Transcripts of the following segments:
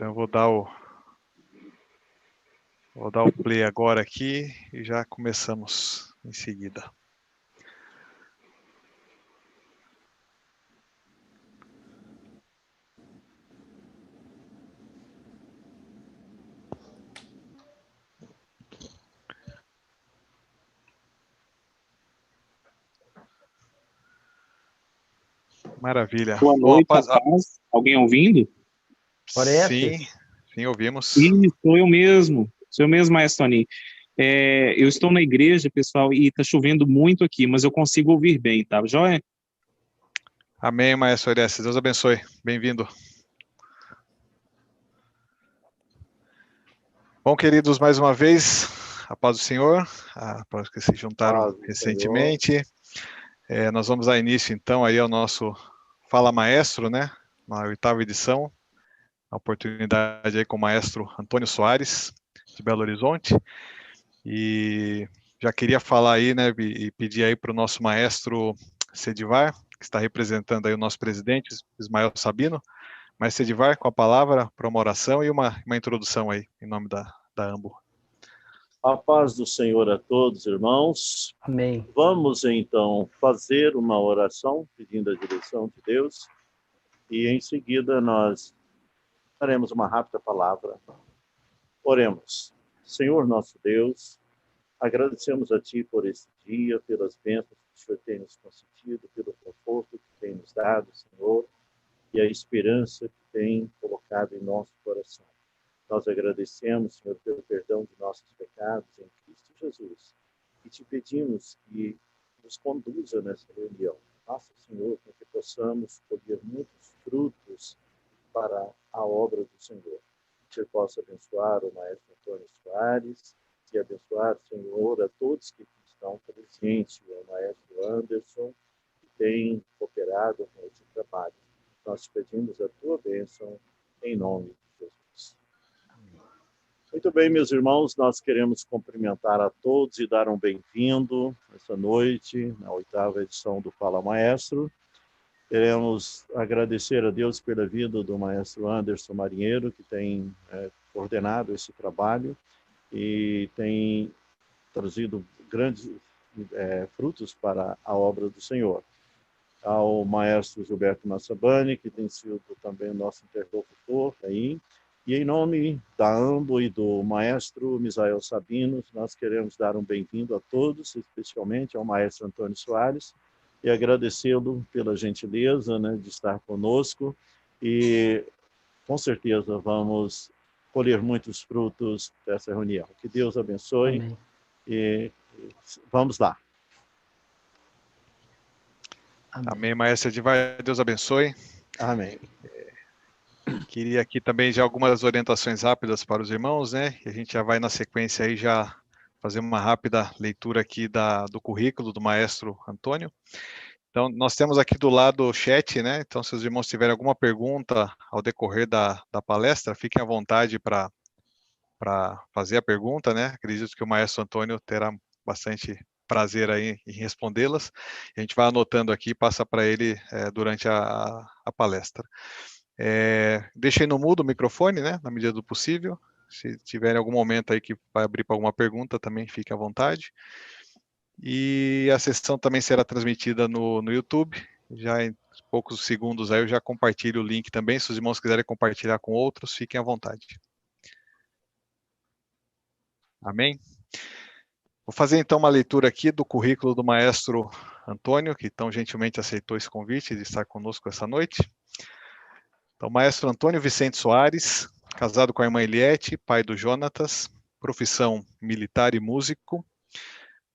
Então eu vou dar o play agora aqui e já começamos em seguida. Maravilha. Boa noite, rapaz. Alguém ouvindo? Sim, ouvimos. Sou eu mesmo, Maestro Tony. Eu estou na igreja, pessoal, e está chovendo muito aqui, mas eu consigo ouvir bem, tá, joia? Amém, Maestro Orestes. Deus abençoe. Bem-vindo. Bom, queridos, mais uma vez, a paz do Senhor, para os que se juntaram recentemente. Nós vamos dar início, então, aí ao nosso Fala Maestro, né? Na 8ª edição. A oportunidade aí com o Maestro Antônio Soares, de Belo Horizonte. E já queria falar aí, né, e pedir aí para o nosso Maestro Sedivar, que está representando aí o nosso presidente, Ismael Sabino. Maestro Sedivar, com a palavra para uma oração e uma introdução aí, em nome da AMBO. A paz do Senhor a todos, irmãos. Amém. Vamos, então, fazer uma oração, pedindo a direção de Deus, e, em seguida, nós faremos uma rápida palavra. Oremos. Senhor nosso Deus, agradecemos a Ti por esse dia, pelas bênçãos que o Senhor tem nos concedido, pelo conforto que tem nos dado, Senhor, e a esperança que tem colocado em nosso coração. Nós agradecemos, Senhor, pelo perdão de nossos pecados em Cristo Jesus e te pedimos que nos conduza nessa reunião. Faça, Senhor, com que possamos colher muitos frutos para a obra do Senhor. Que o Senhor possa abençoar o Maestro Antônio Soares e abençoar, Senhor, a todos que estão presentes, o Maestro Anderson, que tem cooperado com esse trabalho. Nós te pedimos a tua bênção em nome de Jesus. Muito bem, meus irmãos, nós queremos cumprimentar a todos e dar um bem-vindo essa noite, na 8ª edição do Fala Maestro. Queremos agradecer a Deus pela vida do Maestro Anderson Marinheiro, que tem coordenado esse trabalho e tem trazido grandes frutos para a obra do Senhor. Ao Maestro Gilberto Massabani, que tem sido também o nosso interlocutor aí, e em nome da AMBO e do Maestro Misael Sabino, nós queremos dar um bem-vindo a todos, especialmente ao Maestro Antônio Soares, e agradecê-lo pela gentileza, né, de estar conosco, e com certeza vamos colher muitos frutos dessa reunião. Que Deus abençoe. Amém. E vamos lá. Amém, Maestro Edivar. Deus abençoe. Amém. Queria aqui também já algumas orientações rápidas para os irmãos, né? E a gente já vai na sequência aí já fazer uma rápida leitura aqui do currículo do Maestro Antônio. Então, nós temos aqui do lado o chat, né? Então, se os irmãos tiverem alguma pergunta ao decorrer da palestra, fiquem à vontade para fazer a pergunta, né? Acredito que o Maestro Antônio terá bastante prazer aí em respondê-las. A gente vai anotando aqui e passa para ele durante a palestra. Deixem no mudo o microfone, né, na medida do possível. Se tiver algum momento aí que vai abrir para alguma pergunta, também fique à vontade. E a sessão também será transmitida no YouTube. Já em poucos segundos aí eu já compartilho o link também. Se os irmãos quiserem compartilhar com outros, fiquem à vontade. Amém? Vou fazer então uma leitura aqui do currículo do Maestro Antônio, que tão gentilmente aceitou esse convite de estar conosco essa noite. Então, Maestro Antônio Vicente Soares, casado com a irmã Eliette, pai do Jonatas, profissão militar e músico,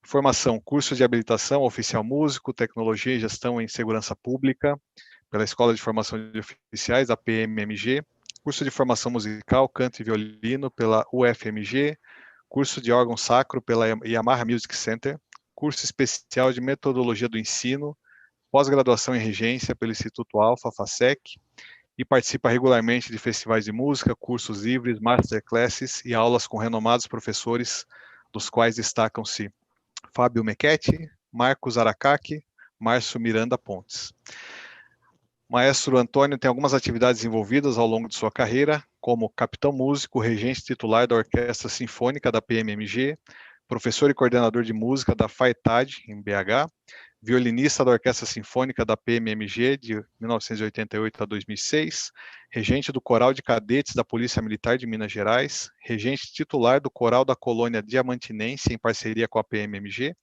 formação, curso de habilitação, oficial músico, tecnologia e gestão em segurança pública, pela Escola de Formação de Oficiais, a PMMG, curso de formação musical, canto e violino, pela UFMG, curso de órgão sacro pela Yamaha Music Center, curso especial de metodologia do ensino, pós-graduação em regência pelo Instituto Alfa, FASEC, e participa regularmente de festivais de música, cursos livres, masterclasses e aulas com renomados professores, dos quais destacam-se Fábio Mechetti, Marcos Aracaki, Márcio Miranda Pontes. Maestro Antônio tem algumas atividades envolvidas ao longo de sua carreira, como capitão músico, regente titular da Orquestra Sinfônica da PMMG, professor e coordenador de música da FAETAD, em BH, violinista da Orquestra Sinfônica da PMMG de 1988 a 2006, regente do Coral de Cadetes da Polícia Militar de Minas Gerais, regente titular do Coral da Colônia Diamantinense em parceria com a PMMG,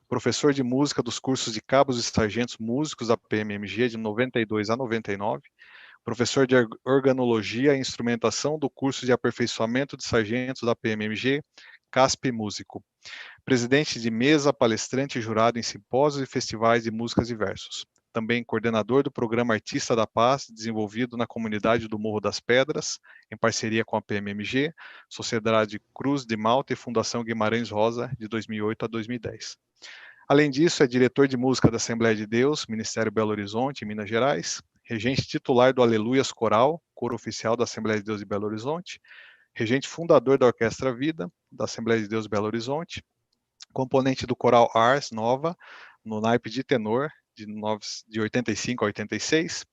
professor de música dos cursos de cabos e sargentos músicos da PMMG de 92 a 99, professor de organologia e instrumentação do curso de aperfeiçoamento de sargentos da PMMG, CASP Músico, presidente de mesa, palestrante e jurado em simpósios e festivais de músicas e versos. Também coordenador do programa Artista da Paz, desenvolvido na comunidade do Morro das Pedras, em parceria com a PMMG, Sociedade Cruz de Malta e Fundação Guimarães Rosa, de 2008 a 2010. Além disso, é diretor de música da Assembleia de Deus, Ministério Belo Horizonte, Minas Gerais, regente titular do Aleluias Coral, coro oficial da Assembleia de Deus de Belo Horizonte, regente fundador da Orquestra Vida, da Assembleia de Deus de Belo Horizonte, componente do coral Ars Nova, no naipe de tenor, de 85 a 86,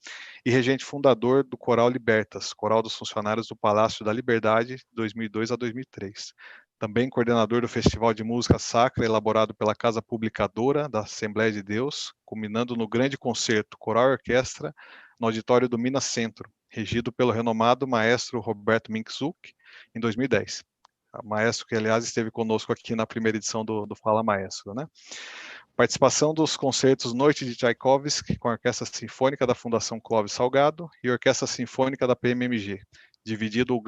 e regente fundador do coral Libertas, coral dos funcionários do Palácio da Liberdade, de 2002 a 2003. Também coordenador do Festival de Música Sacra, elaborado pela Casa Publicadora da Assembleia de Deus, culminando no grande concerto Coral e Orquestra, no auditório do Minas Centro, regido pelo renomado maestro Roberto Minczuk, em 2010. Maestro que, aliás, esteve conosco aqui na primeira edição do Fala Maestro, né? Participação dos concertos Noite de Tchaikovsky com a Orquestra Sinfônica da Fundação Clóvis Salgado e Orquestra Sinfônica da PMMG, dividido o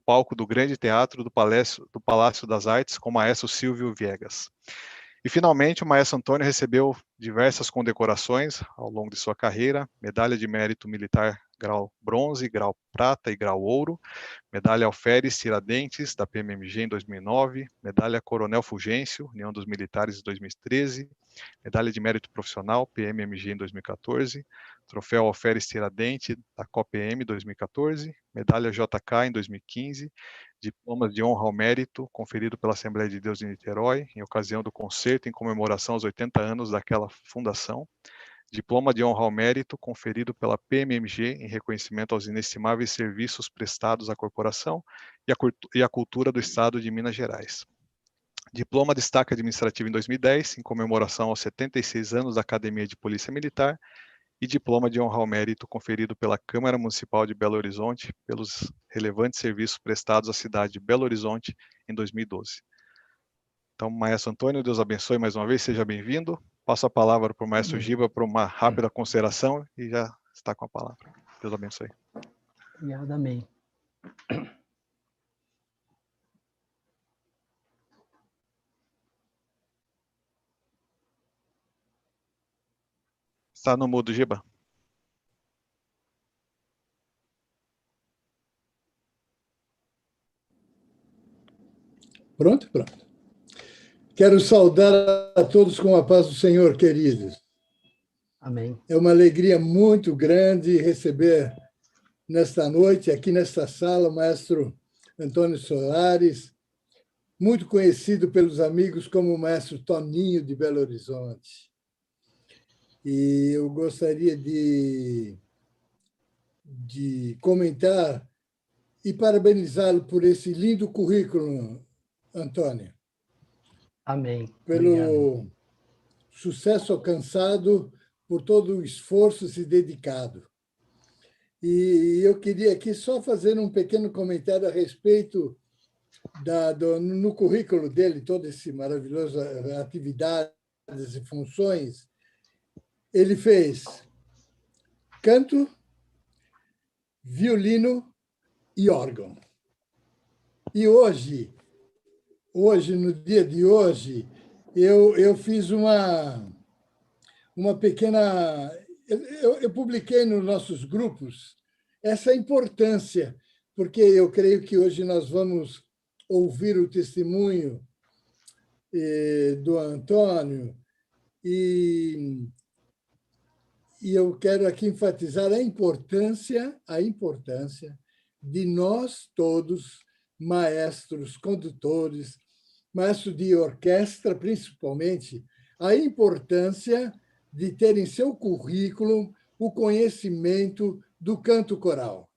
palco do Grande Teatro do Palácio das Artes com o maestro Silvio Viegas. E, finalmente, o maestro Antônio recebeu diversas condecorações ao longo de sua carreira, medalha de mérito militar grau bronze, grau prata e grau ouro, medalha Alferes Tiradentes, da PMMG em 2009, medalha Coronel Fulgêncio, União dos Militares, em 2013, medalha de mérito profissional, PMMG em 2014, troféu Alferes Tiradentes, da COPM 2014, medalha JK em 2015, diplomas de honra ao mérito, conferido pela Assembleia de Deus de Niterói, em ocasião do concerto em comemoração aos 80 anos daquela fundação, diploma de honra ao mérito, conferido pela PMMG em reconhecimento aos inestimáveis serviços prestados à corporação e à cultura do Estado de Minas Gerais. Diploma destaque administrativo em 2010, em comemoração aos 76 anos da Academia de Polícia Militar, e diploma de honra ao mérito conferido pela Câmara Municipal de Belo Horizonte pelos relevantes serviços prestados à cidade de Belo Horizonte em 2012. Então, maestro Antônio, Deus abençoe mais uma vez, seja bem-vindo. Passo a palavra para o maestro Giba para uma rápida consideração e já está com a palavra. Deus abençoe. Obrigado, amém. Está no mudo, Giba. Pronto? Pronto. Quero saudar a todos com a paz do Senhor, queridos. Amém. É uma alegria muito grande receber nesta noite, aqui nesta sala, o maestro Antônio Solares, muito conhecido pelos amigos como o maestro Toninho de Belo Horizonte. E eu gostaria de comentar e parabenizá-lo por esse lindo currículo, Antônio. Amém. Pelo Obrigado. sucesso alcançado, por todo o esforço se dedicado. E eu queria aqui só fazer um pequeno comentário a respeito no currículo dele, todo esse maravilhoso atividades e funções. Ele fez canto, violino e órgão. E hoje, no dia de hoje, eu fiz uma pequena... Eu publiquei nos nossos grupos essa importância, porque eu creio que hoje nós vamos ouvir o testemunho do Antônio e eu quero aqui enfatizar a importância de nós todos, maestros, condutores, maestros de orquestra, principalmente, a importância de ter em seu currículo o conhecimento do canto coral,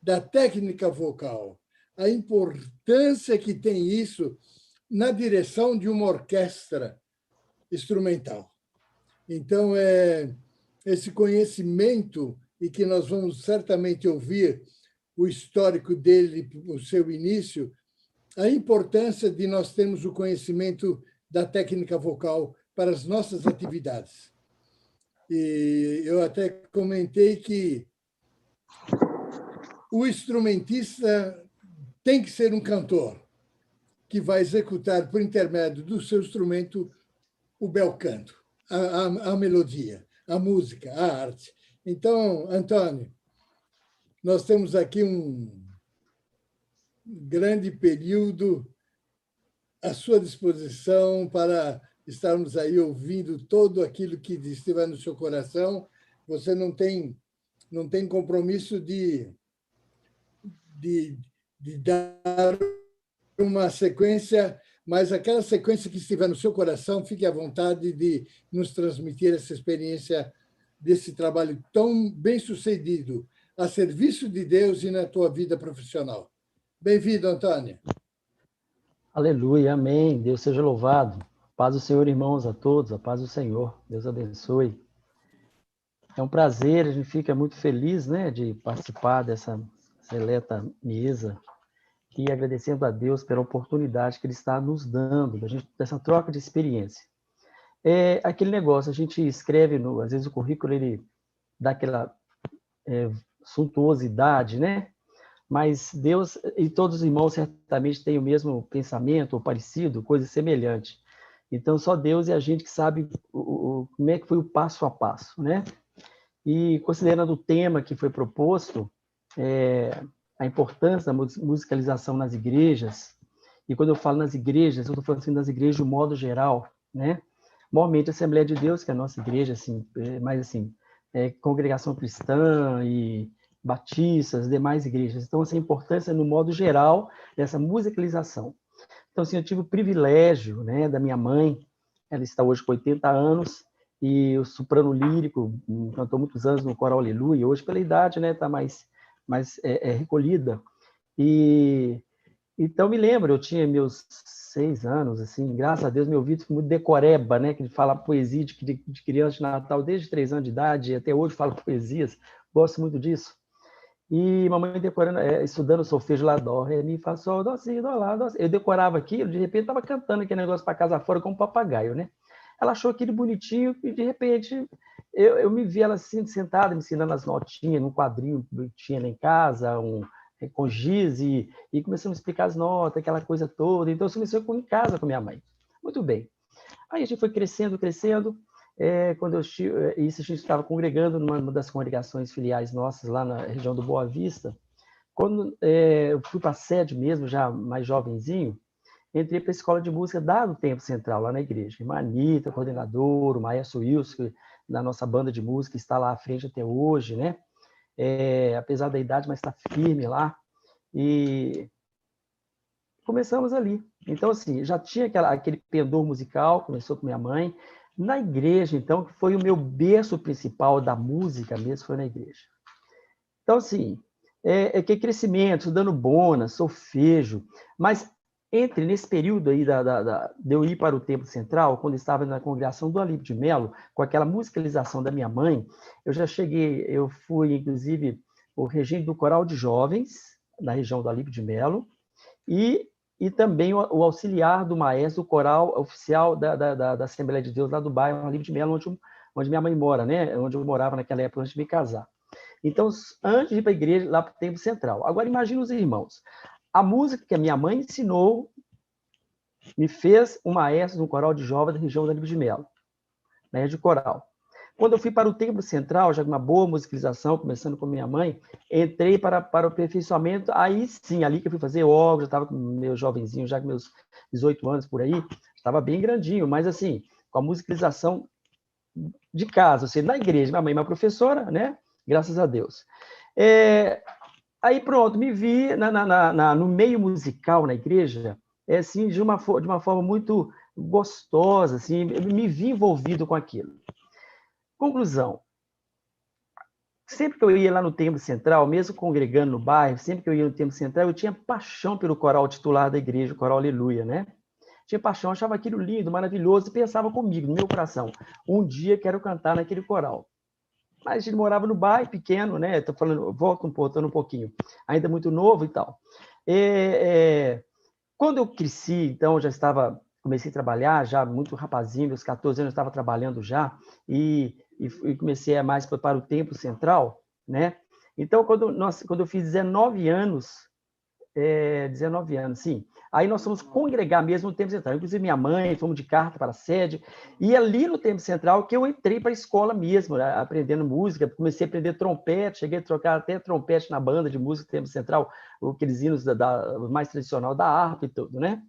da técnica vocal, a importância que tem isso na direção de uma orquestra instrumental. Então, esse conhecimento, e que nós vamos certamente ouvir o histórico dele, o seu início, a importância de nós termos o conhecimento da técnica vocal para as nossas atividades. E eu até comentei que o instrumentista tem que ser um cantor que vai executar, por intermédio do seu instrumento, o bel canto, a melodia, a música, a arte. Então, Antônio, nós temos aqui um grande período à sua disposição para estarmos aí ouvindo todo aquilo que estiver no seu coração. Você não tem compromisso de dar uma sequência, mas aquela sequência que estiver no seu coração, fique à vontade de nos transmitir essa experiência desse trabalho tão bem-sucedido a serviço de Deus e na tua vida profissional. Bem-vindo, Antônio. Aleluia, amém. Deus seja louvado. Paz do Senhor, irmãos, a todos. A paz do Senhor. Deus abençoe. É um prazer, a gente fica muito feliz, né, de participar dessa seleta mesa e agradecendo a Deus pela oportunidade que Ele está nos dando, dessa troca de experiência. É aquele negócio, a gente escreve, às vezes o currículo ele dá aquela suntuosidade, né? Mas Deus e todos os irmãos certamente têm o mesmo pensamento, ou parecido, coisa semelhante. Então, só Deus e a gente que sabe como é que foi o passo a passo, né? E considerando o tema que foi proposto, a importância da musicalização nas igrejas, e quando eu falo nas igrejas, eu estou falando assim, nas igrejas de um modo geral, né? Normalmente a Assembleia de Deus, que é a nossa igreja, assim, mais assim, congregação cristã e batistas, demais igrejas. Então, essa importância no modo geral dessa musicalização. Então, assim, eu tive o privilégio, né, da minha mãe, ela está hoje com 80 anos, e o soprano lírico, cantou muitos anos no coral Aleluia, hoje pela idade, né, está mais recolhida. E então me lembro, eu tinha meus 6 anos, assim, graças a Deus meu ouvido foi muito decoreba, né, que ele fala poesia de criança de Natal desde 3 anos de idade, e até hoje falo poesias, gosto muito disso. E mamãe decorando, estudando solfejo lá, dó, ré, mi, fá, sol, dó, si, dó, lá, dó. Eu decorava aquilo, de repente estava cantando aquele negócio para casa fora como um papagaio, né? Ela achou aquilo bonitinho e, de repente, eu me vi ela assim, sentada, me ensinando as notinhas num quadrinho que tinha lá em casa, com giz, e começamos a explicar as notas, aquela coisa toda. Então, eu comecei em casa com minha mãe. Muito bem. Aí a gente foi crescendo. Quando a gente estava congregando numa das congregações filiais nossas, lá na região do Boa Vista. Quando eu fui para a sede mesmo, já mais jovenzinho, entrei para a escola de música do Tempo Central, lá na igreja. Irmã Anitta, coordenador, o maestro Wilson, da nossa banda de música, está lá à frente até hoje, né? Apesar da idade, mas está firme lá. E começamos ali. Então, assim, já tinha aquele pendor musical, começou com minha mãe. Na igreja, então, que foi o meu berço principal da música mesmo, foi na igreja. Então, assim, que crescimento, estudando bona, solfejo, mas nesse período aí de eu ir para o Templo Central, quando estava na congregação do Alípio de Melo, com aquela musicalização da minha mãe, eu fui, inclusive, o regente do coral de jovens, na região do Alípio de Melo, e também o auxiliar do maestro do coral oficial da Assembleia de Deus, lá do bairro Alípio de Melo, onde minha mãe mora, né? Onde eu morava naquela época, antes de me casar. Então, antes de ir para a igreja, lá para o Templo Central. Agora, imagina os irmãos. A música que a minha mãe ensinou me fez um maestro no coral de jovens da região do Alípio de Melo, na rede coral. Quando eu fui para o Templo Central, já com uma boa musicalização, começando com minha mãe, entrei para o aperfeiçoamento, aí sim, ali que eu fui fazer órgão, já estava com meu jovenzinho, já com meus 18 anos por aí, estava bem grandinho, mas assim, com a musicalização de casa, ou seja, na igreja, minha mãe é uma professora, né? Graças a Deus. Aí pronto, me vi no meio musical na igreja, assim, de uma forma muito gostosa, assim, me vi envolvido com aquilo. Conclusão, sempre que eu ia lá no Templo Central, mesmo congregando no bairro, sempre que eu ia no Templo Central, eu tinha paixão pelo coral titular da igreja, o coral Aleluia, né? Tinha paixão, achava aquilo lindo, maravilhoso, e pensava comigo, no meu coração, um dia quero cantar naquele coral. Mas a gente morava no bairro, pequeno, né? Estou falando, voltando um pouquinho, ainda muito novo e tal. Quando eu cresci, então, comecei a trabalhar, já muito rapazinho, aos 14 anos eu estava trabalhando já, e comecei a mais para o Templo Central, né? Então, quando eu fiz 19 anos, sim. Aí nós fomos congregar mesmo no Templo Central. Inclusive, minha mãe, fomos de carta para a sede. E ali no Templo Central que eu entrei para a escola mesmo, né, aprendendo música. Comecei a aprender trompete, cheguei a trocar até trompete na banda de música do Templo Central, aqueles hinos mais tradicional da harpa e tudo, né?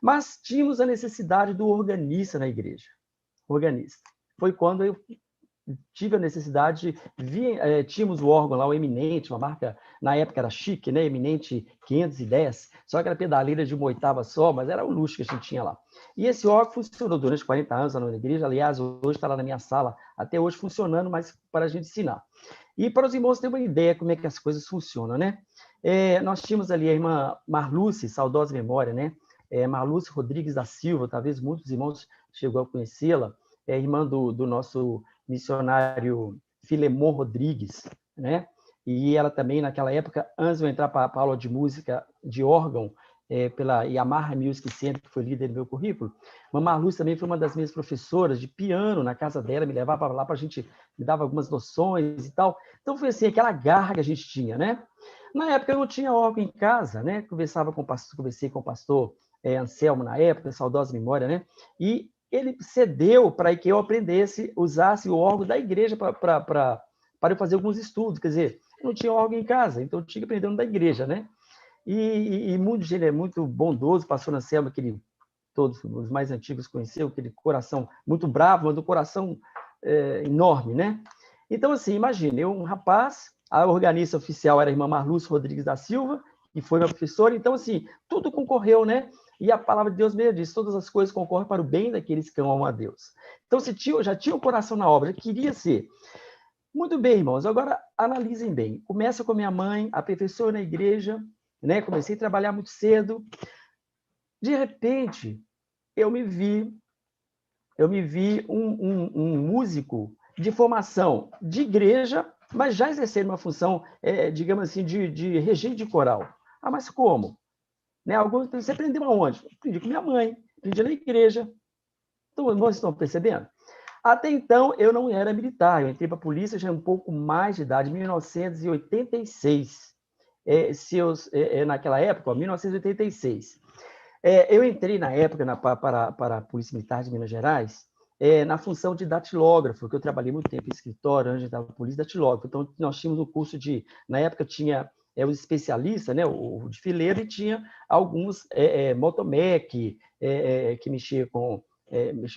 Mas tínhamos a necessidade do organista na igreja. Organista. Foi quando eu tive a necessidade, tínhamos o órgão lá, o Eminente, uma marca, na época era chique, né? Eminente 510, só que era pedaleira de uma oitava só, mas era o luxo que a gente tinha lá. E esse órgão funcionou durante 40 anos lá na igreja, aliás, hoje está lá na minha sala, até hoje funcionando, mas para a gente ensinar. E para os irmãos terem uma ideia como é que as coisas funcionam, né? Nós tínhamos ali a irmã Marluce, saudosa memória, né? Marluce Rodrigues da Silva, talvez muitos irmãos chegou a conhecê-la, irmã do nosso missionário Filemon Rodrigues, né? E ela também, naquela época, antes de eu entrar para a aula de música de órgão, pela Yamaha Music Center, que foi líder do meu currículo, Mamá Luz também foi uma das minhas professoras de piano na casa dela, me levava lá para a gente, me dava algumas noções e tal. Então, foi assim, aquela garra que a gente tinha, né? Na época, eu não tinha órgão em casa, né? Conversei com o pastor Anselmo na época, saudosa memória, né? E ele cedeu para que eu aprendesse, usasse o órgão da igreja para eu fazer alguns estudos. Quer dizer, eu não tinha órgão em casa, então eu tinha que aprender da igreja, né? E ele é muito bondoso, pastor Anselmo, que todos os mais antigos conheceu, aquele coração muito bravo, mas um coração enorme, né? Então, assim, imagine, eu, um rapaz, a organista oficial era a irmã Marluce Rodrigues da Silva, que foi minha professora, então, assim, tudo concorreu, né? E a palavra de Deus mesmo diz, todas as coisas concorrem para o bem daqueles que amam a Deus. Então, já tinha o coração na obra, já queria ser. Muito bem, irmãos, agora analisem bem. Começa com minha mãe, aperfeiçoou na igreja, né? Comecei a trabalhar muito cedo. De repente, eu me vi um músico de formação de igreja, mas já exercendo uma função, digamos assim, de regente de coral. Ah, mas como? Né? Você aprendeu aonde? Aprendi com minha mãe, aprendi na igreja. Então, vocês estão percebendo? Até então, eu não era militar. Eu entrei para a polícia já um pouco mais de idade, 1986. Naquela época, 1986. Eu entrei na época para a Polícia Militar de Minas Gerais na função de datilógrafo, que eu trabalhei muito tempo em escritório, antes da polícia, datilógrafo. Então, nós tínhamos um curso na época tinha os especialistas, né, o de fileiro, e tinha alguns motomec, que mexia com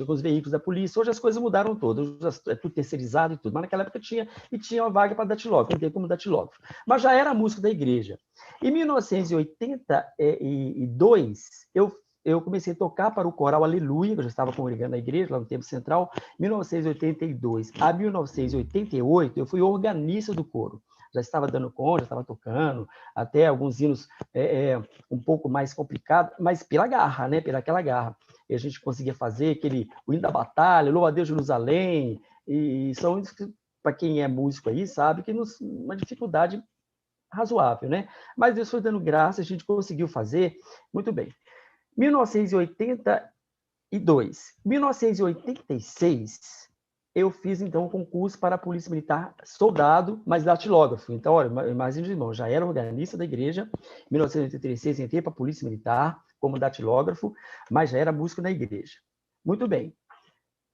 os veículos da polícia. Hoje as coisas mudaram todas, é tudo terceirizado e tudo, mas naquela época tinha uma vaga para datilógrafo, não tem como datilógrafo. Mas já era músico da igreja. Em 1982, eu comecei a tocar para o coral Aleluia, que eu já estava congregando na igreja, lá no Templo Central. 1982 a 1988, eu fui organista do coro. Já estava dando conta, já estava tocando, até alguns hinos um pouco mais complicados, mas pela garra, né? Pelaquela garra. E a gente conseguia fazer o hino da batalha, Louva a Deus Jerusalém, e são hinos que, para quem é músico aí, sabe que uma dificuldade razoável, né? Mas Deus foi dando graça, a gente conseguiu fazer muito bem. 1982. 1986, eu fiz, então, um concurso para a Polícia Militar, soldado, mas datilógrafo. Então, olha, imagina, irmão, já era organista da igreja. Em 1986, entrei para a Polícia Militar como datilógrafo, mas já era músico na igreja. Muito bem.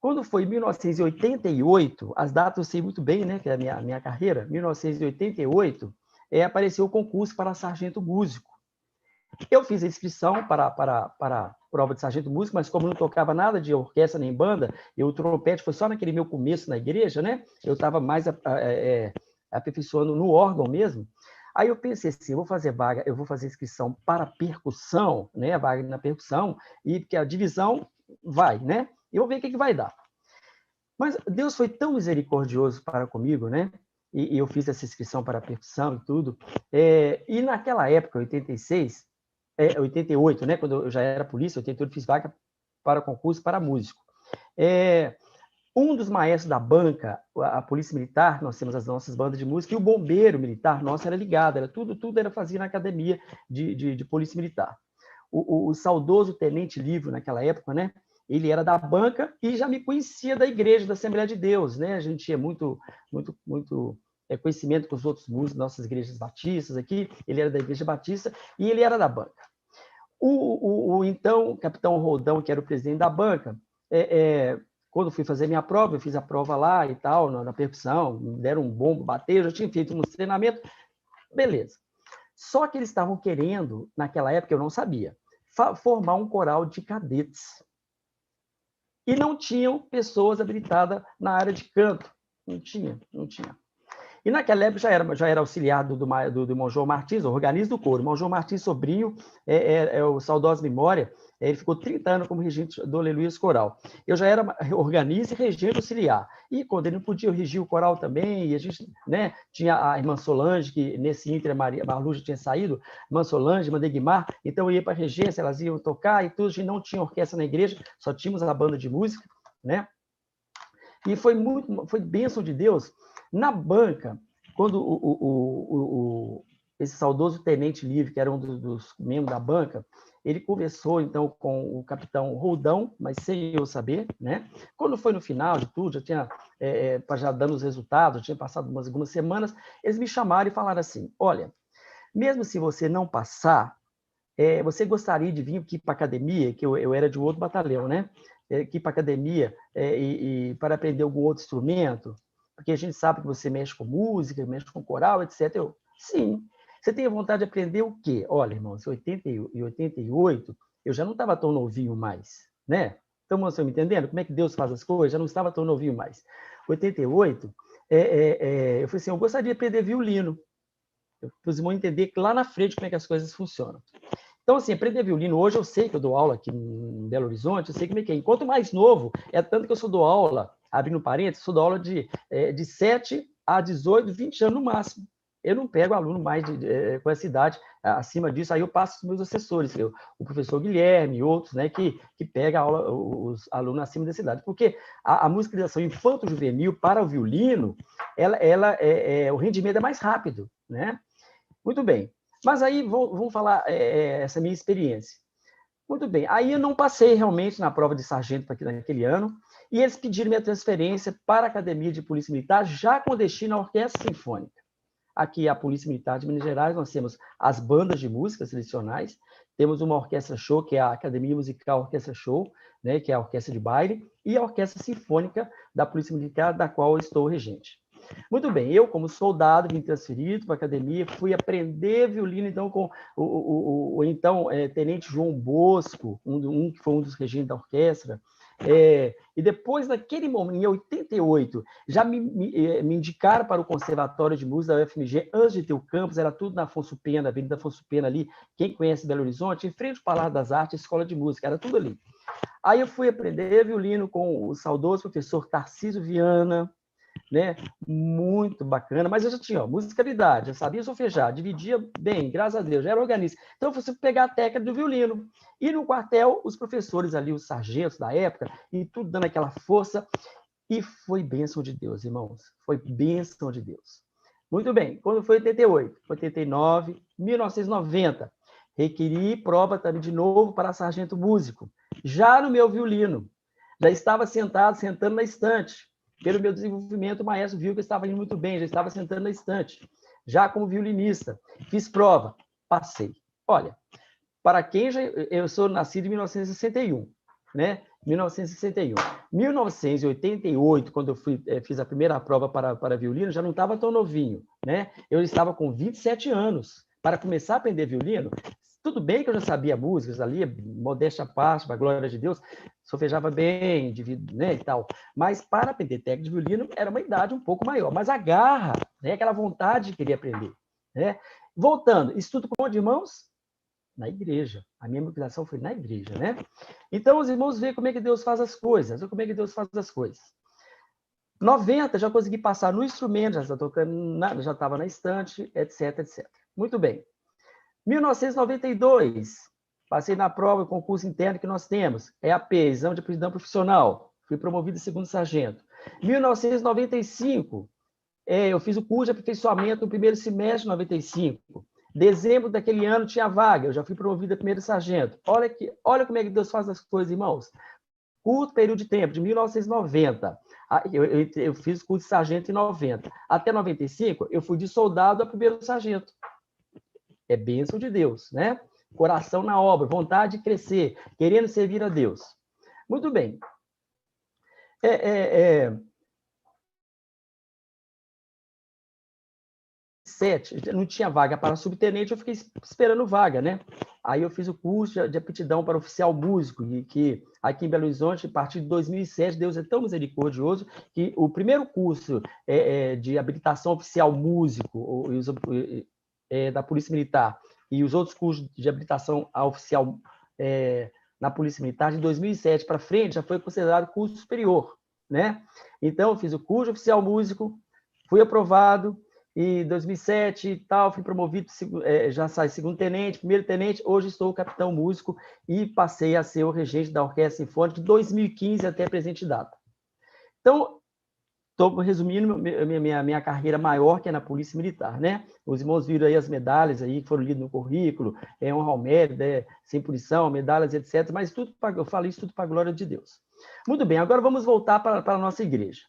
Quando foi em 1988, as datas eu sei muito bem, né, que é a minha carreira, 1988, apareceu o concurso para sargento músico. Eu fiz a inscrição para a prova de sargento músico, mas como não tocava nada de orquestra nem banda, o trompete foi só naquele meu começo na igreja, né? Eu estava mais aperfeiçoando no órgão mesmo. Aí eu pensei assim, eu vou fazer inscrição para percussão, né? Vaga na percussão, e porque a divisão vai, né? Eu vou ver o que vai dar. Mas Deus foi tão misericordioso para comigo, né? e eu fiz essa inscrição para a percussão e tudo. E naquela época, 88, né, quando eu já era polícia, 88 fiz vaga para concurso para músico. Um dos maestros da banca, a Polícia Militar, nós temos as nossas bandas de música, e o bombeiro militar nosso era ligado, era tudo era fazia na academia de Polícia Militar. O saudoso Tenente Lívio, naquela época, né, ele era da banca e já me conhecia da igreja, da Assembleia de Deus, né? A gente tinha muito conhecimento com os outros músicos, nossas igrejas batistas aqui, ele era da Igreja Batista e ele era da banca. Então, o capitão Roldão, que era o presidente da banca, quando fui fazer minha prova, eu fiz a prova lá e tal, na percussão, me deram um bombo, bater, eu já tinha feito uns treinamentos, beleza. Só que eles estavam querendo, naquela época, eu não sabia, formar um coral de cadetes. E não tinham pessoas habilitadas na área de canto. Não tinha. E naquela época já era auxiliar do irmão João Martins, o organista do coro. O irmão João Martins, sobrinho, o saudosa memória, ele ficou 30 anos como regente do Aleluias Coral. Eu já era organista e regente auxiliar. E quando ele não podia, eu regia o coral também, e a gente, né, tinha a irmã Solange, que nesse ínter a Marlu já tinha saído, irmã Solange, irmã Degmar, então eu ia para a regência, elas iam tocar e tudo, a gente não tinha orquestra na igreja, só tínhamos a banda de música, né? E foi bênção de Deus. Na banca, quando esse saudoso Tenente Livre, que era um dos membros da banca, ele conversou, então, com o capitão Roldão, mas sem eu saber, né? Quando foi no final de tudo, já tinha, já dando os resultados, já tinha passado algumas semanas, eles me chamaram e falaram assim, olha, mesmo se você não passar, você gostaria de vir aqui para a academia, que eu era de um outro batalhão, né? Aqui para a academia e para aprender algum outro instrumento, porque a gente sabe que você mexe com música, mexe com coral, etc. Sim. Você tem vontade de aprender o quê? Olha, irmãos, em 88, eu já não estava tão novinho mais, né? Então, vocês estão me entendendo? Como é que Deus faz as coisas? Já não estava tão novinho mais. 88, eu falei assim, eu gostaria de aprender violino. Eu fiz irmãos entender que lá na frente como é que as coisas funcionam. Então, assim, aprender violino, hoje eu sei que eu dou aula aqui em Belo Horizonte, eu sei como é que é. Enquanto mais novo, tanto que eu só dou aula, abrindo parênteses, sou dou aula de 7 a 18, 20 anos no máximo. Eu não pego aluno mais com essa idade, acima disso, aí eu passo os meus assessores, o professor Guilherme e outros, né, que pega aula, os alunos acima dessa idade. Porque a musicalização infanto-juvenil para o violino, o rendimento é mais rápido, né? Muito bem. Mas aí, vamos falar essa minha experiência. Muito bem. Aí eu não passei realmente na prova de sargento naquele ano, e eles pediram minha transferência para a Academia de Polícia Militar, já com destino à Orquestra Sinfônica. Aqui, a Polícia Militar de Minas Gerais, nós temos as bandas de música tradicionais, temos uma orquestra show, que é a Academia Musical Orquestra Show, né, que é a orquestra de baile, e a Orquestra Sinfônica da Polícia Militar, da qual eu estou regente. Muito bem, eu, como soldado, vim transferido para a academia, fui aprender violino, então, com o então Tenente João Bosco, que foi um dos regentes da orquestra, e depois, naquele momento, em 88, já me indicaram para o Conservatório de Música da UFMG, antes de ter o campus, era tudo na Afonso Pena, Avenida Afonso Pena ali, quem conhece Belo Horizonte, em frente ao Palácio das Artes, Escola de Música, era tudo ali. Aí eu fui aprender violino com o saudoso professor Tarcísio Viana, né? Muito bacana, mas eu já tinha musicalidade, eu sabia solfejar, dividia bem, graças a Deus, já era organista. Então eu fui pegar a técnica do violino. E no quartel, os professores ali, os sargentos da época, e tudo dando aquela força, e foi bênção de Deus, irmãos, foi bênção de Deus. Muito bem, quando foi 88, 89, 1990, requeri prova também de novo para sargento músico, já no meu violino, já estava sentando na estante. Pelo meu desenvolvimento, o maestro viu que eu estava indo muito bem, já estava sentando na estante. Já como violinista, fiz prova, passei. Olha, para quem eu sou nascido em 1961, né? 1961. 1988, quando eu fiz a primeira prova para violino, já não estava tão novinho, né? Eu estava com 27 anos. Para começar a aprender violino, tudo bem que eu já sabia músicas ali, modéstia à parte, para a glória de Deus, solfejava bem, né, e tal. Mas para aprender técnica de violino, era uma idade um pouco maior. Mas a garra, né, aquela vontade de querer aprender. Né? Voltando, estudo com onde, irmãos? Na igreja. A minha mobilização foi na igreja, né? Então, os irmãos veem como é que Deus faz as coisas. Como é que Deus faz as coisas. 90, já consegui passar no instrumento, já estava tocando, já estava na estante, etc, etc. Muito bem. 1992, passei na prova, concurso interno que nós temos, EAP, Exame de Aptidão Profissional, fui promovido a segundo sargento. 1995, eu fiz o curso de aperfeiçoamento no primeiro semestre de 95. Dezembro daquele ano tinha vaga, eu já fui promovido a primeiro sargento. Olha como é que Deus faz as coisas, irmãos. Curto período de tempo, de 1990. Eu fiz o curso de sargento em 90. Até 95, eu fui de soldado a primeiro sargento. É bênção de Deus, né? Coração na obra, vontade de crescer, querendo servir a Deus. Muito bem. Não tinha vaga para subtenente, eu fiquei esperando vaga, né? Aí eu fiz o curso de aptidão para oficial músico, e que aqui em Belo Horizonte, a partir de 2007, Deus é tão misericordioso que o primeiro curso de habilitação oficial músico da Polícia Militar e os outros cursos de habilitação oficial na Polícia Militar, de 2007 para frente, já foi considerado curso superior, né? Então, eu fiz o curso de oficial músico, fui aprovado, e em 2007 e tal, fui promovido, já saí segundo tenente, primeiro tenente, hoje estou capitão músico e passei a ser o regente da Orquestra Sinfônica de 2015 até a presente data. Então, estou resumindo minha carreira maior, que é na Polícia Militar, né? Os irmãos viram aí as medalhas aí que foram lidas no currículo, honra ao mérito, sem punição, medalhas, etc. Mas tudo, eu falo isso tudo para a glória de Deus. Muito bem, agora vamos voltar para a nossa igreja.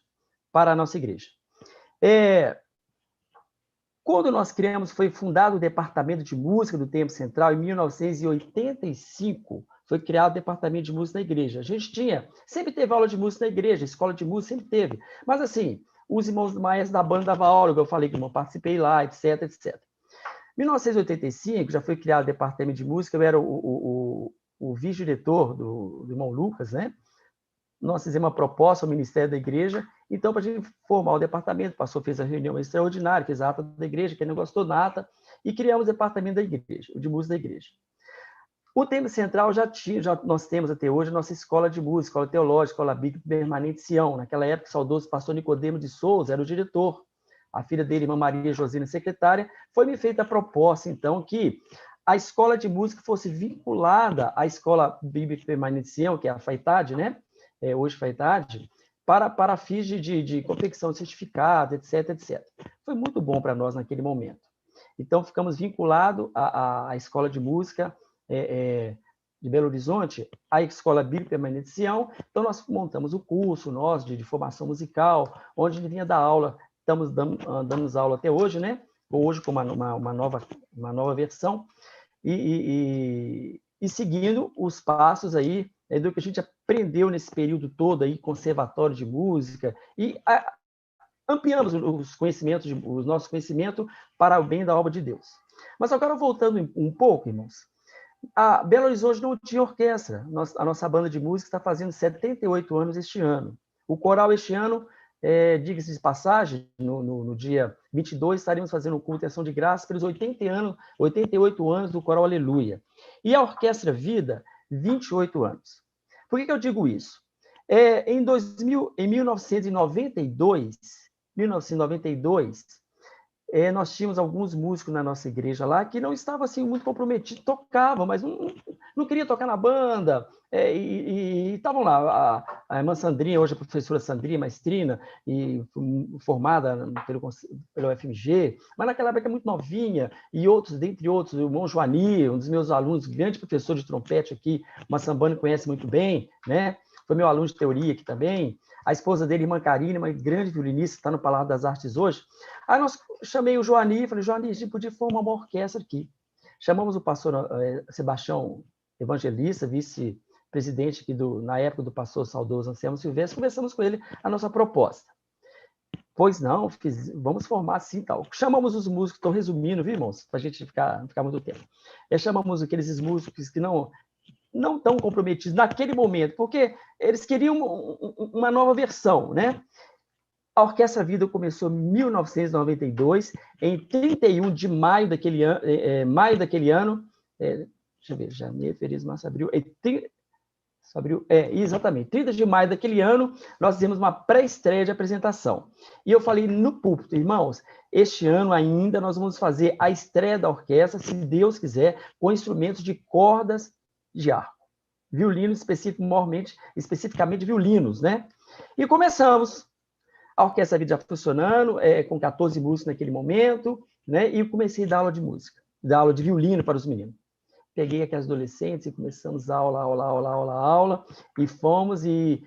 Quando nós criamos, foi fundado o Departamento de Música do Templo Central, em 1985, foi criado o Departamento de Música na igreja. A gente sempre teve aula de música na igreja, escola de música sempre teve. Mas, assim, os irmãos maestros da banda davam aula, eu falei que eu participei lá, etc, etc. Em 1985, já foi criado o Departamento de Música, eu era o vice-diretor do irmão Lucas, né? Nós fizemos uma proposta ao Ministério da Igreja, então, para a gente formar o departamento, o pastor fez a reunião extraordinária, fez a ata da igreja, quem não gostou da ata, e criamos o departamento da igreja, de música da igreja. O Templo Central nós temos até hoje a nossa escola de música, escola teológica, escola bíblica permanente Sião. Naquela época, o saudoso pastor Nicodemo de Souza era o diretor, a filha dele, irmã Maria Josina, secretária. Foi-me feita a proposta, então, que a escola de música fosse vinculada à escola bíblica permanente Sião, que é a FAITAD, né? Hoje FAITAD, para fins de confecção de certificado, etc, etc. Foi muito bom para nós naquele momento. Então, ficamos vinculados à escola de música de Belo Horizonte, à Escola Bíblica Permanente Sião. Então, nós montamos o curso de formação musical, onde a gente vinha dar aula, estamos dando aula até hoje, né? Hoje com uma nova versão, e seguindo os passos aí do que a gente aprendeu nesse período todo aí, conservatório de música, e ampliamos os nossos conhecimentos para o bem da obra de Deus. Mas agora, voltando um pouco, irmãos, a Belo Horizonte não tinha orquestra. A nossa banda de música está fazendo 78 anos este ano. O coral este ano, diga-se de passagem, no dia 22, estaremos fazendo um culto de ação de graça pelos 88 anos do coral Aleluia. E a Orquestra Vida, 28 anos. Por que eu digo isso? Em 1992, nós tínhamos alguns músicos na nossa igreja lá que não estavam assim, muito comprometidos, tocavam, mas não queriam tocar na banda, e estavam lá. A irmã Sandrinha, hoje a professora Sandrinha, maestrina, e formada pelo FMG, mas naquela época muito novinha, e outros, dentre outros, o irmão Joani, um dos meus alunos, grande professor de trompete aqui, Massambani conhece muito bem, né? Foi meu aluno de teoria aqui também. A esposa dele, irmã Karine, uma grande violinista, está no Palácio das Artes hoje. Aí chamei o Joani e falei, Joani, a gente podia formar uma orquestra aqui. Chamamos o pastor Sebastião Evangelista, vice-presidente aqui na época do pastor saudoso Anselmo Silvestre, conversamos com ele a nossa proposta. Pois não, vamos formar assim e tal. Chamamos os músicos, estou resumindo, viu, irmãos? Para a gente não ficar muito tempo. Chamamos aqueles músicos que não tão comprometidos naquele momento, porque eles queriam uma nova versão, né? A Orquestra Vida começou em 1992, em 31 de maio daquele ano, deixa eu ver, janeiro, fevereiro, março, abril, Abril, exatamente. 30 de maio daquele ano, nós fizemos uma pré-estreia de apresentação. E eu falei no púlpito, irmãos, este ano ainda nós vamos fazer a estreia da orquestra, se Deus quiser, com instrumentos de cordas de arco. Violinos, especificamente violinos, né? E começamos. A Orquestra Vida já funcionando, com 14 músicos naquele momento, né? E comecei a dar aula de música, dar aula de violino para os meninos. Peguei aqueles adolescentes e começamos aula, e fomos, e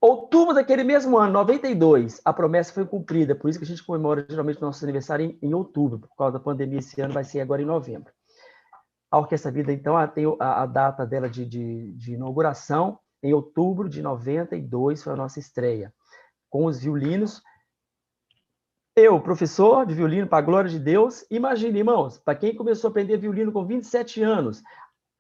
outubro daquele mesmo ano, 92, a promessa foi cumprida, por isso que a gente comemora geralmente o nosso aniversário em outubro, por causa da pandemia, esse ano vai ser agora em novembro. A Orquestra Vida, então, tem a data dela de inauguração, em outubro de 92, foi a nossa estreia, com os violinos. Eu, professor de violino, para a glória de Deus, imagine, irmãos, para quem começou a aprender violino com 27 anos,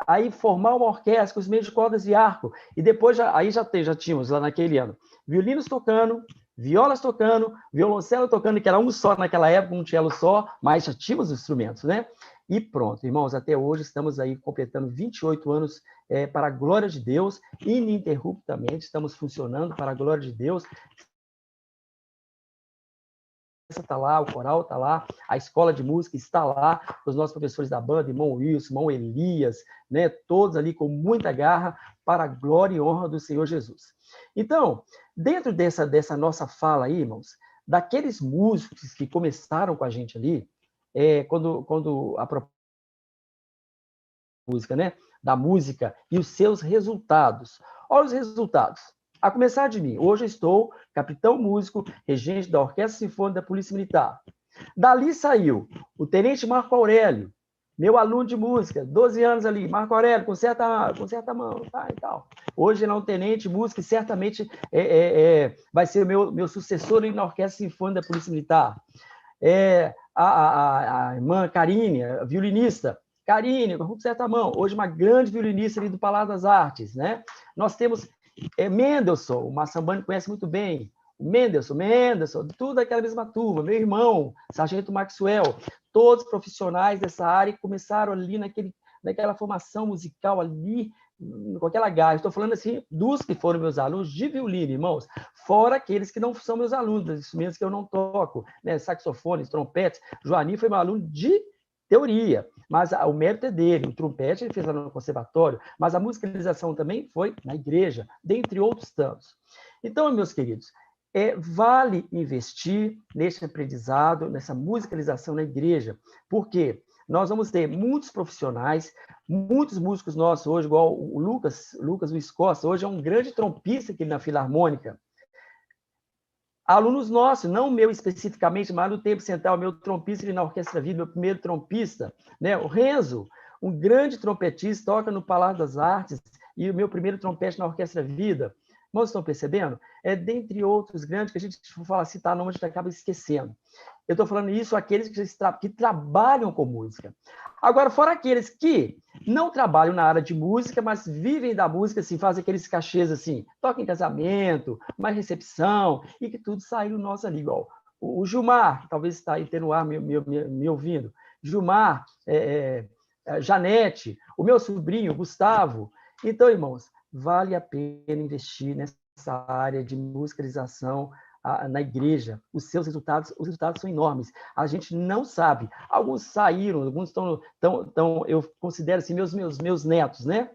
aí formar uma orquestra com os meios de cordas de arco, e depois já tínhamos lá naquele ano, violinos tocando, violas tocando, violoncelo tocando, que era um só naquela época, um cello só, mas já tínhamos os instrumentos, né? E pronto, irmãos, até hoje estamos aí completando 28 anos para a glória de Deus, ininterruptamente estamos funcionando para a glória de Deus. Está lá, o coral está lá, a escola de música está lá, os nossos professores da banda, irmão Wilson, irmão Elias, né, todos ali com muita garra para a glória e honra do Senhor Jesus. Então, dentro dessa nossa fala aí, irmãos, daqueles músicos que começaram com a gente ali, quando a música, né, da música e os seus resultados. Olha os resultados. A começar de mim, hoje eu estou capitão músico, regente da Orquestra Sinfônica da Polícia Militar. Dali saiu o tenente Marco Aurélio, meu aluno de música, 12 anos ali, Marco Aurélio, conserta a mão, tá, e tal. Hoje ele é um tenente músico e certamente vai ser meu sucessor ali na Orquestra Sinfônica da Polícia Militar. A irmã Karine, a violinista, Karine, conserta a mão, hoje uma grande violinista ali do Palácio das Artes, né? Nós temos Mendelssohn, o Massambani conhece muito bem, o Mendelssohn, tudo aquela mesma turma, meu irmão, Sargento Maxwell, todos profissionais dessa área que começaram ali naquela formação musical ali, com aquela garra. Estou falando assim dos que foram meus alunos de violino, irmãos, fora aqueles que não são meus alunos, dos instrumentos que eu não toco, né? Saxofones, trompetes. Joaninho foi meu aluno de teoria, mas o mérito é dele. O trompete ele fez lá no conservatório, mas a musicalização também foi na igreja, dentre outros tantos. Então, meus queridos, vale investir nesse aprendizado, nessa musicalização na igreja, porque nós vamos ter muitos profissionais, muitos músicos nossos hoje, igual o Lucas Luiz Costa, hoje é um grande trompista aqui na Filarmônica. Alunos nossos, não meu especificamente, mas no tempo central, meu trompista ali na Orquestra Vida, meu primeiro trompista, né? O Renzo, um grande trompetista, toca no Palácio das Artes, e o meu primeiro trompete na Orquestra Vida. Vocês estão percebendo? Dentre outros grandes, que a gente fala citar nome, a gente acaba esquecendo. Eu estou falando isso aqueles que trabalham com música. Agora, fora aqueles que não trabalham na área de música, mas vivem da música, assim, fazem aqueles cachês assim, tocam em casamento, uma recepção, e que tudo sai no nosso ali, igual. O Gilmar, que talvez está aí tendo ar me ouvindo, Gilmar, Janete, o meu sobrinho, Gustavo. Então, irmãos, vale a pena investir nessa área de musicalização na igreja. Os resultados são enormes. A gente não sabe. Alguns saíram, alguns estão eu considero assim, meus netos, né?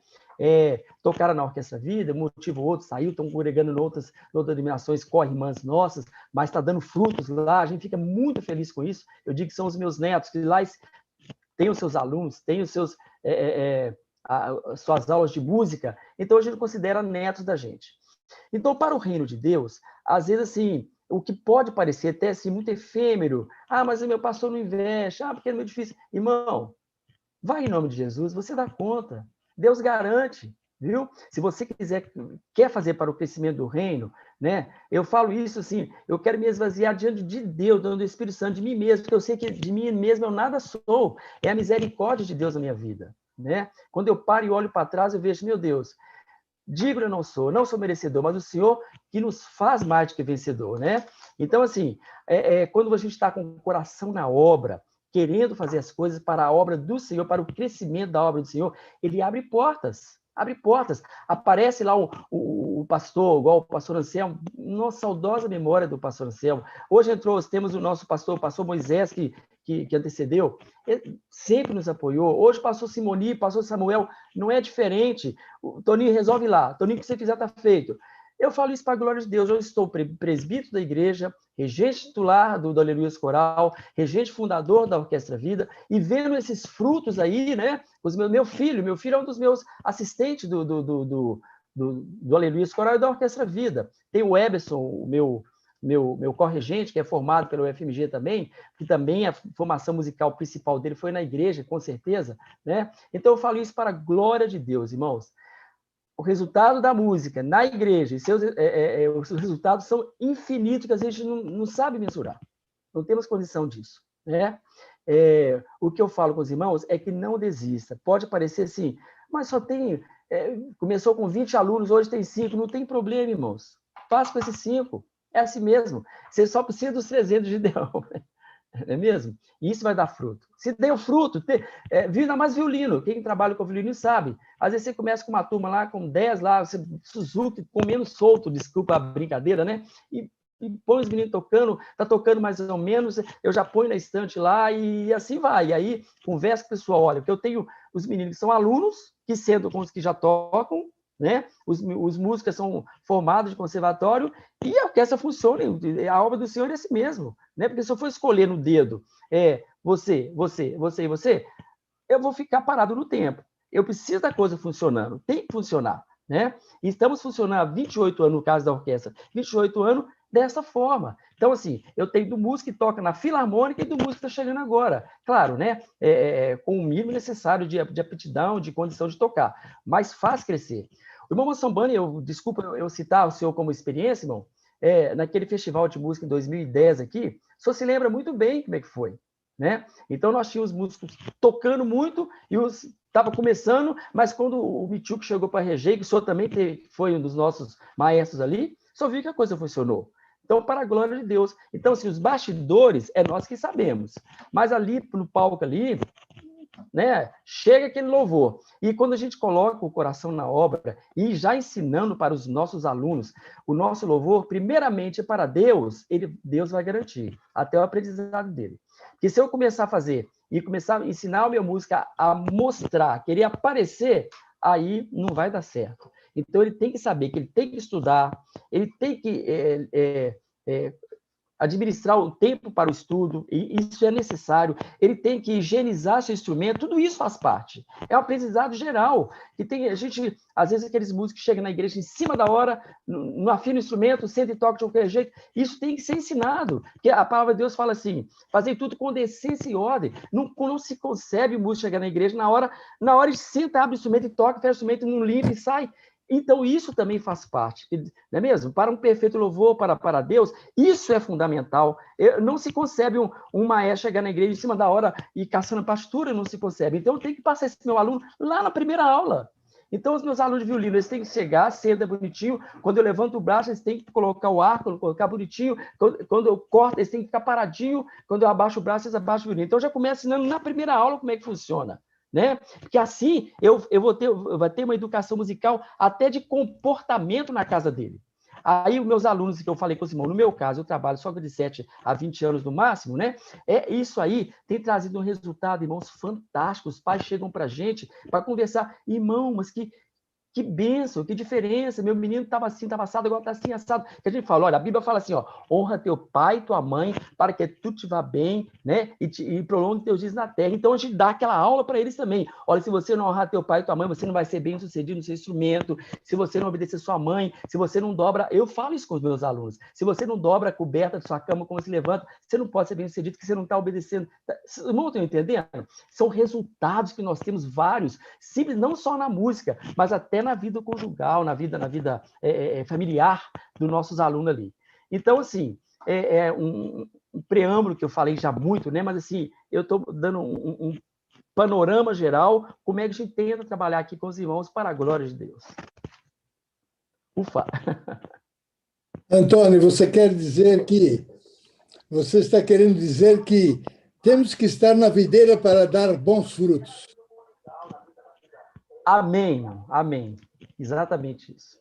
Tocaram na Orquestra Vida, motivo outro, saiu, estão congregando em outras denominações, co-irmãs nossas, mas está dando frutos lá, a gente fica muito feliz com isso. Eu digo que são os meus netos, que lá têm os seus alunos, têm os seus... suas aulas de música, então a gente considera netos da gente. Então, para o reino de Deus, às vezes, assim, o que pode parecer até assim, muito efêmero, mas o meu pastor não investe, porque é muito difícil. Irmão, vai em nome de Jesus, você dá conta, Deus garante, viu? Se você quer fazer para o crescimento do reino, né? Eu falo isso assim, eu quero me esvaziar diante de Deus, do Espírito Santo, de mim mesmo, porque eu sei que de mim mesmo eu nada sou, é a misericórdia de Deus na minha vida. Né? Quando eu paro e olho para trás, eu vejo, meu Deus, digno eu não sou merecedor, mas o Senhor que nos faz mais do que vencedor, né? Então, assim, quando a gente está com o coração na obra, querendo fazer as coisas para a obra do Senhor, para o crescimento da obra do Senhor, Ele abre portas. abre portas. Aparece lá o pastor, igual o pastor Anselmo, nossa saudosa memória do pastor Anselmo. Hoje temos o nosso pastor, o pastor Moisés, que antecedeu, ele sempre nos apoiou. Hoje o pastor Simoni, o pastor Samuel, não é diferente. O Toninho, resolve lá. Toninho, o que você fizer está feito. Eu falo isso para a glória de Deus. Eu estou presbítero da igreja, regente titular do Aleluias Coral, regente fundador da Orquestra Vida, e vendo esses frutos aí, né? Meu filho é um dos meus assistentes do Aleluias Coral e da Orquestra Vida. Tem o Eberson, o meu corregente, que é formado pelo UFMG também, que também a formação musical principal dele foi na igreja, com certeza, né? Então eu falo isso para a glória de Deus, irmãos. O resultado da música na igreja, os resultados são infinitos, que a gente não sabe mensurar. Não temos condição disso, né? O que eu falo com os irmãos é que não desista. Pode parecer assim, mas só tem... começou com 20 alunos, hoje tem 5. Não tem problema, irmãos. Faça com esses 5. É assim mesmo. Você só precisa dos 300 de Gideão. Não é mesmo? E isso vai dar fruto. Se deu fruto, ainda mais violino. Quem trabalha com violino sabe. Às vezes você começa com uma turma lá, com 10 lá, Suzuki, com menos solto, desculpa a brincadeira, né? E põe os meninos tocando, tá tocando mais ou menos, eu já ponho na estante lá e assim vai. E aí, conversa com o pessoal, olha, porque eu tenho os meninos que são alunos, que sentam com os que já tocam, né? Os músicos são formados de conservatório e a orquestra funciona. A obra do Senhor é assim mesmo, né? Porque se eu for escolher no dedo você, eu vou ficar parado no tempo. Eu preciso da coisa funcionando, tem que funcionar, né? E estamos funcionando há 28 anos, no caso da orquestra, 28 anos dessa forma. Então, assim, eu tenho do músico que toca na Filarmônica e do músico que está chegando agora. Claro, né? Com o mínimo necessário de aptidão, de condição de tocar, mas faz crescer. O irmão Moçambani, desculpa eu citar o senhor como experiência, irmão, naquele festival de música em 2010 aqui, o senhor se lembra muito bem como é que foi, né? Então, nós tínhamos músicos tocando muito e estava começando, mas quando o Michuco chegou para reger, que o senhor também foi um dos nossos maestros ali, só viu que a coisa funcionou. Então, para a glória de Deus. Então, assim, os bastidores é nós que sabemos, mas ali no palco ali, né, chega aquele louvor. E quando a gente coloca o coração na obra e já ensinando para os nossos alunos, o nosso louvor, primeiramente é para Deus, Deus vai garantir até o aprendizado dele. Porque se eu começar a fazer e começar a ensinar a minha música a mostrar, querer aparecer, aí não vai dar certo. Então, ele tem que saber que ele tem que estudar, ele tem que administrar o tempo para o estudo, e isso é necessário. Ele tem que higienizar seu instrumento, tudo isso faz parte. É um aprendizado geral. Que tem, a gente, às vezes, aqueles músicos que chegam na igreja em cima da hora, não afina o instrumento, senta e toca de qualquer jeito. Isso tem que ser ensinado. Porque a palavra de Deus fala assim: fazer tudo com decência e ordem. Não se concebe o músico chegar na igreja, na hora ele senta, abre o instrumento e toca, fecha o instrumento, não limpa e sai. Então, isso também faz parte, não é mesmo? Para um perfeito louvor para Deus, isso é fundamental. Não se concebe um maestro chegar na igreja em cima da hora e caçando partitura, não se concebe. Então, eu tenho que passar esse meu aluno lá na primeira aula. Então, os meus alunos de violino, eles têm que chegar, senta bonitinho. Quando eu levanto o braço, eles têm que colocar o arco, colocar bonitinho. Quando eu corto, eles têm que ficar paradinho. Quando eu abaixo o braço, eles abaixam o violino. Então, eu já começo ensinando na primeira aula como é que funciona. Né? Porque assim eu vou ter uma educação musical até de comportamento na casa dele. Aí, os meus alunos que eu falei com os irmãos, no meu caso, eu trabalho só de 7 a 20 anos no máximo, né? Isso aí tem trazido um resultado, irmãos, fantástico. Os pais chegam para a gente para conversar. Irmão, mas que bênção, que diferença. Meu menino estava assim, estava assado, agora está assim, assado. Que a gente fala, olha, a Bíblia fala assim, ó, honra teu pai e tua mãe para que tudo te vá bem, né? E prolongue teus dias na terra. Então, a gente dá aquela aula para eles também. Olha, se você não honrar teu pai e tua mãe, você não vai ser bem sucedido no seu instrumento. Se você não obedecer sua mãe, se você não dobra... Eu falo isso com os meus alunos. Se você não dobra a coberta de sua cama como se levanta, você não pode ser bem sucedido, porque você não está obedecendo. Irmão, estão entendendo? São resultados que nós temos vários, simples, não só na música, mas até na vida conjugal, na vida familiar dos nossos alunos ali. Então, assim, um preâmbulo que eu falei já muito, né? Mas, assim, eu estou dando um panorama geral, como é que a gente tenta trabalhar aqui com os irmãos para a glória de Deus. Ufa! Antônio, você está querendo dizer que temos que estar na videira para dar bons frutos. Amém, irmão. Amém. Exatamente isso.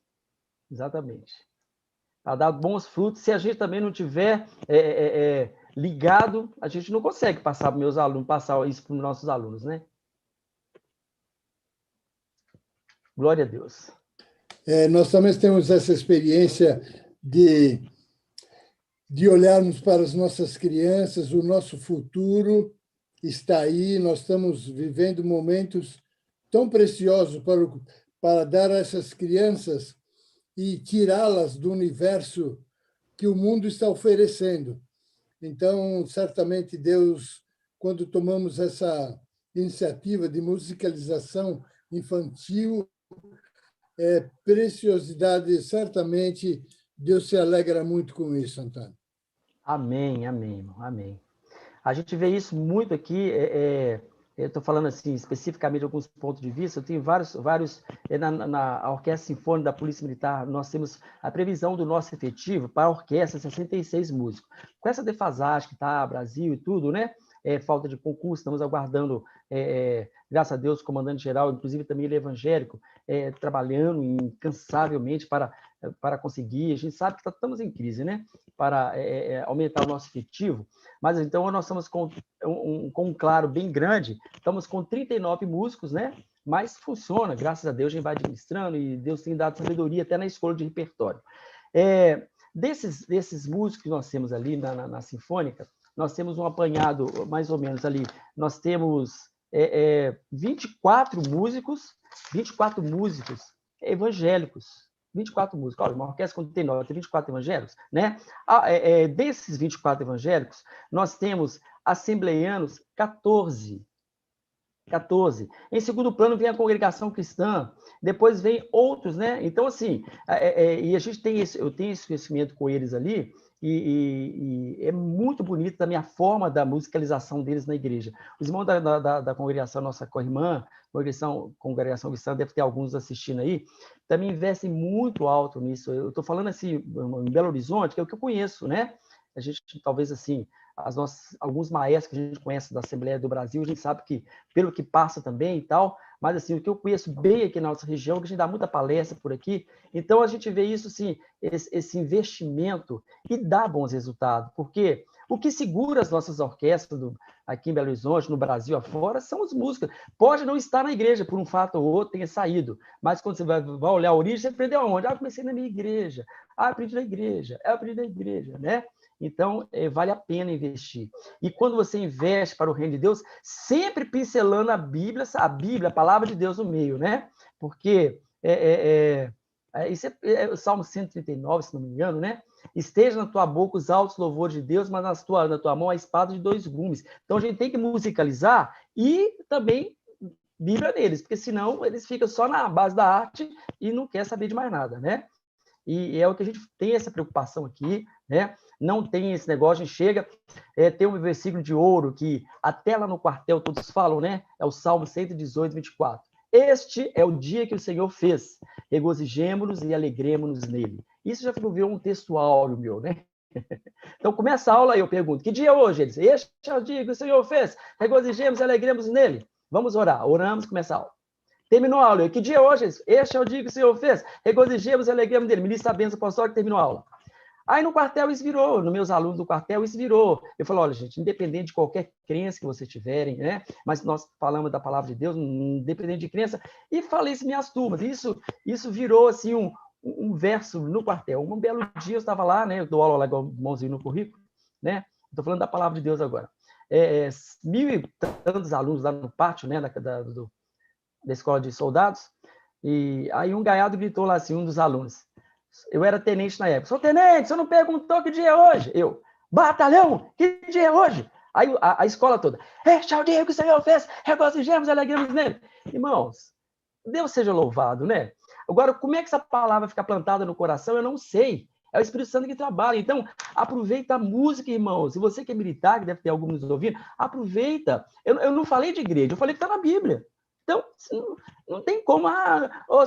Exatamente. Para dar bons frutos, se a gente também não tiver ligado, a gente não consegue passar para meus alunos, passar isso para os nossos alunos, né? Glória a Deus. Nós também temos essa experiência de olharmos para as nossas crianças, o nosso futuro está aí, nós estamos vivendo momentos tão preciosos para dar a essas crianças e tirá-las do universo que o mundo está oferecendo. Então, certamente, Deus, quando tomamos essa iniciativa de musicalização infantil, preciosidade, certamente, Deus se alegra muito com isso, Antônio. Amém, amém, irmão, amém. A gente vê isso muito aqui, eu estou falando assim, especificamente de alguns pontos de vista, eu tenho vários na Orquestra Sinfônica da Polícia Militar, nós temos a previsão do nosso efetivo para a orquestra, 66 músicos. Com essa defasagem que está, Brasil e tudo, né? Falta de concurso, estamos aguardando, graças a Deus, o comandante-geral, inclusive também ele é evangélico, trabalhando incansavelmente para conseguir, a gente sabe que estamos em crise, né? Para aumentar o nosso efetivo, mas então nós estamos com um claro bem grande, estamos com 39 músicos, né? Mas funciona, graças a Deus, a gente vai administrando e Deus tem dado sabedoria até na escolha de repertório. Desses músicos que nós temos ali na Sinfônica, nós temos um apanhado, mais ou menos ali, nós temos 24 músicos evangélicos, 24 músicos. Olha, uma orquestra com 39, tem 24 evangélicos, né? Desses 24 evangélicos, nós temos assembleianos 14. Em segundo plano vem a congregação cristã, depois vem outros, né? Então, assim, e a gente eu tenho esse conhecimento com eles ali, e é muito bonito também a forma da musicalização deles na igreja. Os irmãos da congregação, nossa co-irmã, congregação cristã, deve ter alguns assistindo aí, também investem muito alto nisso. Eu estou falando assim, em Belo Horizonte, que é o que eu conheço, né? A gente, talvez assim, alguns maestros que a gente conhece da Assembleia do Brasil, a gente sabe que, pelo que passa também e tal, mas assim, o que eu conheço bem aqui na nossa região, que a gente dá muita palestra por aqui, então a gente vê isso, assim, esse investimento e dá bons resultados, porque o que segura as nossas orquestras aqui em Belo Horizonte, no Brasil afora, são os músicos. Pode não estar na igreja, por um fato ou outro, tenha saído, mas quando você vai olhar a origem, você aprendeu aonde? Eu comecei na minha igreja, aprendi na igreja, né? Então, vale a pena investir. E quando você investe para o reino de Deus, sempre pincelando a Bíblia, a palavra de Deus no meio, né? Porque isso é o Salmo 139, se não me engano, né? Esteja na tua boca os altos louvores de Deus, mas na tua mão a espada de 2 gumes. Então, a gente tem que musicalizar e também Bíblia neles, porque senão eles ficam só na base da arte e não quer saber de mais nada, né? E é o que a gente tem essa preocupação aqui, né? Não tem esse negócio, a gente chega, tem um versículo de ouro que até lá no quartel todos falam, né? É o Salmo 118, 24. Este é o dia que o Senhor fez, regozijemo-nos e alegremo-nos nele. Isso já virou um texto áureo meu, né? Então, começa a aula e eu pergunto, que dia é hoje? Eles, este é o dia que o Senhor fez, regozijemos e alegremos nele. Vamos orar, oramos, começa a aula. Terminou a aula, que dia é hoje? Este é o dia que o Senhor fez, regozijemos e alegremos nele. Ministra a bênção apostólica, terminou a aula. Aí no quartel isso virou, nos meus alunos do quartel isso virou. Eu falo, olha, gente, independente de qualquer crença que vocês tiverem, né? Mas nós falamos da palavra de Deus, independente de crença, e falei isso em minhas turmas. Isso virou, assim, um verso no quartel. Um belo dia eu estava lá, né? Eu dou aula lá igual mãozinho no currículo, né? Estou falando da palavra de Deus agora. 1.000 e tantos alunos lá no pátio, né? Da escola de soldados. E aí um gaiado gritou lá assim, um dos alunos. Eu era tenente na época. Sou tenente, você não perguntou que dia é hoje? Eu, batalhão, que dia é hoje? Aí a escola toda, este é o dia que o Senhor fez, regozijemos e alegremos nele. Irmãos, Deus seja louvado, né? Agora, como é que essa palavra fica plantada no coração, eu não sei. É o Espírito Santo que trabalha. Então, aproveita a música, irmãos. Se você que é militar, que deve ter alguns nos ouvindo, aproveita. Eu não falei de igreja, eu falei que está na Bíblia. Então, não tem como,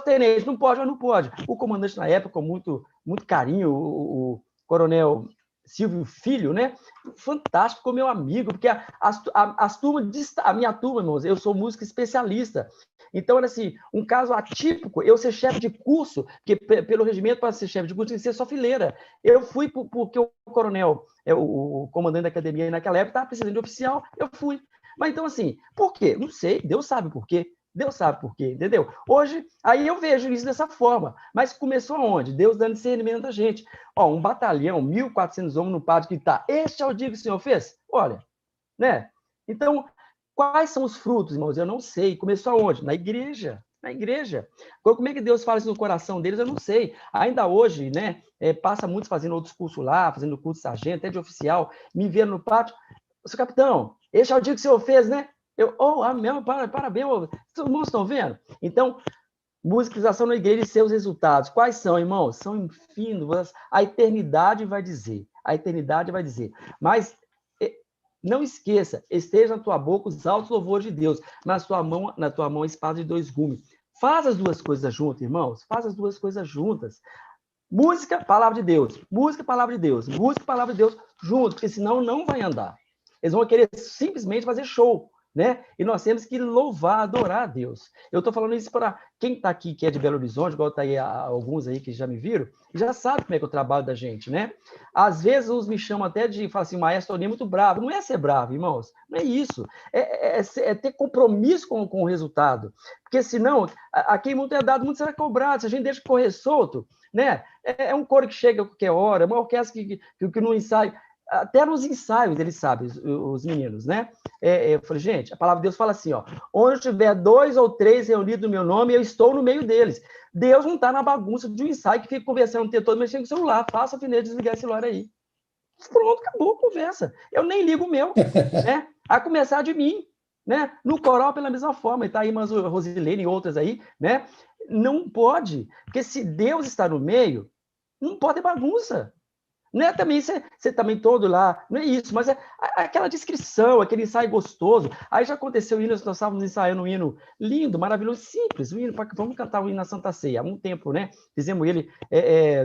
tenente, não pode ou não pode. O comandante, na época, com muito carinho, o coronel Silvio Filho, né? Fantástico, ficou meu amigo, porque a minha turma, irmãos, eu sou músico especialista. Então, era assim, um caso atípico, eu ser chefe de curso, porque pelo regimento, para ser chefe de curso, tem que ser só fileira. Eu fui porque o coronel, o comandante da academia naquela época, estava precisando de oficial, eu fui. Mas então, assim, por quê? Não sei, Deus sabe por quê. Deus sabe por quê, entendeu? Hoje, aí eu vejo isso dessa forma. Mas começou aonde? Deus dando discernimento a gente. Ó, um batalhão, 1.400 homens no pátio que tá. Este é o dia que o Senhor fez? Olha, né? Então, quais são os frutos, irmãos? Eu não sei. Começou aonde? Na igreja. Na igreja. Como é que Deus fala isso no coração deles? Eu não sei. Ainda hoje, né? Passa muitos fazendo outros cursos lá, fazendo curso de sargento, até de oficial, me vendo no pátio. Seu capitão, este é o dia que o Senhor fez, né? Amém, parabéns, os irmãos estão vendo? Então, musicalização na igreja e seus resultados. Quais são, irmãos? São infinitos. A eternidade vai dizer. A eternidade vai dizer. Mas não esqueça, esteja na tua boca os altos louvores de Deus, na tua mão a espada de 2 gumes. Faz as duas coisas juntas, irmãos. Faz as duas coisas juntas. Música, palavra de Deus. Música, palavra de Deus. Música, palavra de Deus junto, porque senão não vai andar. Eles vão querer simplesmente fazer show, né? E nós temos que louvar, adorar a Deus. Eu estou falando isso para quem está aqui, que é de Belo Horizonte, igual está aí alguns aí que já me viram, e já sabe como é que é o trabalho da gente, né? Às vezes uns me chamam até de, falam assim, maestro Toninho é muito bravo. Não é ser bravo, irmãos. Não é isso. É ter compromisso com o resultado. Porque senão, a quem muito é dado, muito será cobrado. Se a gente deixa correr solto, né? É um coro que chega a qualquer hora, é uma orquestra que não ensaia. Até nos ensaios, eles sabem, os meninos, né? Eu falei, gente, a palavra de Deus fala assim, ó, onde tiver 2 ou 3 reunidos no meu nome, eu estou no meio deles. Deus não está na bagunça de um ensaio que fica conversando o tempo todo, mexendo com o celular. Faça a fineza desligar esse celular aí. Pronto, acabou a conversa. Eu nem ligo o meu, né? A começar de mim, né? No coral, pela mesma forma, e tá aí, mas o Rosilene e outras aí, né? Não pode, porque se Deus está no meio, não pode ter bagunça. Não é também você também todo lá, não é isso, mas é aquela descrição, aquele ensaio gostoso. Aí já aconteceu o hino, nós estávamos ensaiando um hino lindo, maravilhoso, simples, o hino, vamos cantar o hino na Santa Ceia, há um tempo, né? Fizemos ele,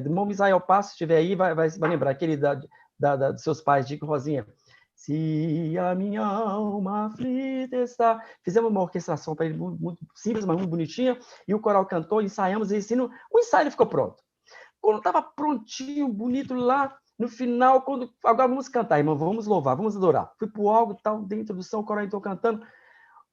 vamos ensaiar o passo, se estiver aí, vai lembrar, aquele dos seus pais, Dico Rosinha. Se a minha alma aflita está... Fizemos uma orquestração para ele muito simples, mas muito bonitinha, e o coral cantou, ensaiamos esse hino, o ensaio ficou pronto. Quando estava prontinho, bonito lá, no final, agora vamos cantar, irmão, vamos louvar, vamos adorar. Fui pro algo, tal, da introdução, o coral entrou cantando.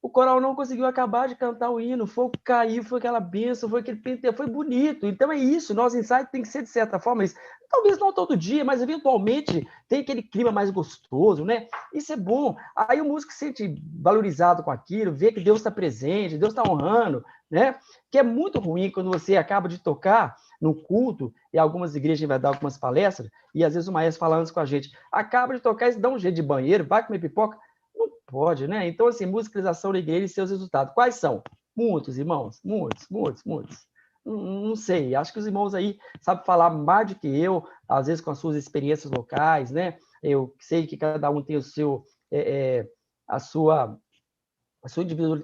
O coral não conseguiu acabar de cantar o hino, o fogo caiu, foi aquela bênção, foi aquele penteio, foi bonito. Então é isso, nosso ensaio tem que ser de certa forma isso. Talvez não todo dia, mas eventualmente tem aquele clima mais gostoso, né? Isso é bom. Aí o músico se sente valorizado com aquilo, vê que Deus está presente, Deus está honrando, né? Que é muito ruim quando você acaba de tocar no culto, e algumas igrejas vai dar algumas palestras, e às vezes o maestro fala antes com a gente, acaba de tocar e dá um jeito de banheiro, vai comer pipoca. Não pode, né? Então, assim, musicalização da igreja e seus resultados. Quais são? Muitos, irmãos, muitos. Não sei, acho que os irmãos aí sabem falar mais do que eu, às vezes com as suas experiências locais, né? Eu sei que cada um tem o seu, a sua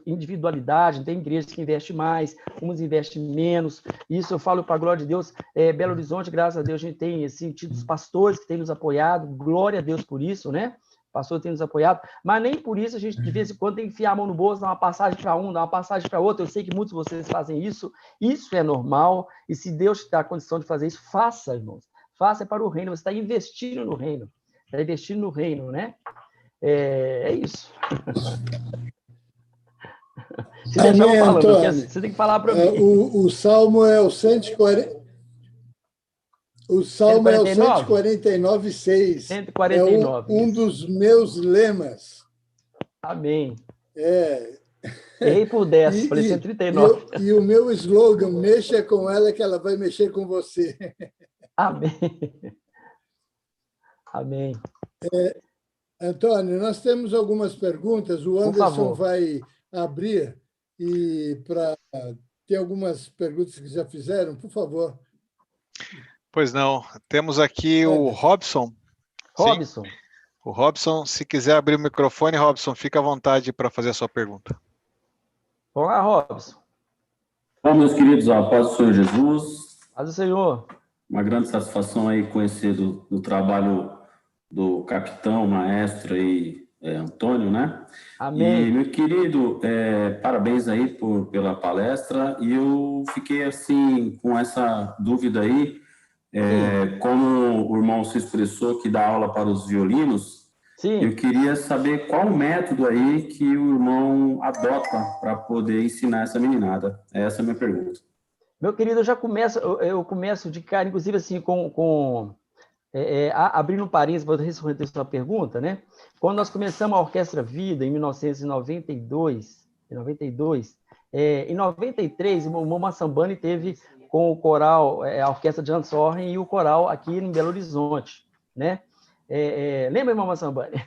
individualidade, tem igrejas que investem mais, uns investem menos, isso eu falo para a glória de Deus, Belo Horizonte, graças a Deus, a gente tem assim, tido os pastores que têm nos apoiado, glória a Deus por isso, né? O pastor tem nos apoiado, mas nem por isso a gente, de vez em quando, tem que enfiar a mão no bolso, dar uma passagem para um, dar uma passagem para outro, eu sei que muitos de vocês fazem isso é normal, e se Deus te dá a condição de fazer isso, faça, irmãos, faça para o reino, você está investindo no reino, né? É isso. Se deixar eu falando, Antônio, você tem que falar para mim. O Salmo é o 140. O Salmo 149, 149,6. 149. É um dos meus lemas. Amém. Errei por 10, falei 139. E o meu slogan, mexa com ela que ela vai mexer com você. Amém. Antônio, nós temos algumas perguntas, o Anderson vai abrir, e tem algumas perguntas que já fizeram, por favor. Pois não, temos aqui o Robson. Robson. Sim. O Robson, se quiser abrir o microfone, Robson, fica à vontade para fazer a sua pergunta. Vamos lá, Robson. Olá, meus queridos, a paz do Senhor Jesus. Paz do Senhor. Uma grande satisfação aí conhecer do trabalho do capitão, maestro aí, Antônio, né? Amém. E, meu querido, parabéns aí pela palestra, e eu fiquei, assim, com essa dúvida aí, Sim, como o irmão se expressou que dá aula para os violinos, eu sim. queria saber qual o método aí que o irmão adota para poder ensinar essa meninada. Essa é a minha pergunta. Meu querido, eu começo de cara, inclusive assim, abrindo um parênteses para responder a sua pergunta, né? Quando nós começamos a Orquestra Vida, em 1992, em 93, o Moma Sambani teve com o coral, a Orquestra de Hans Sorgen e o coral aqui em Belo Horizonte, né? Lembra, Moma Sambani?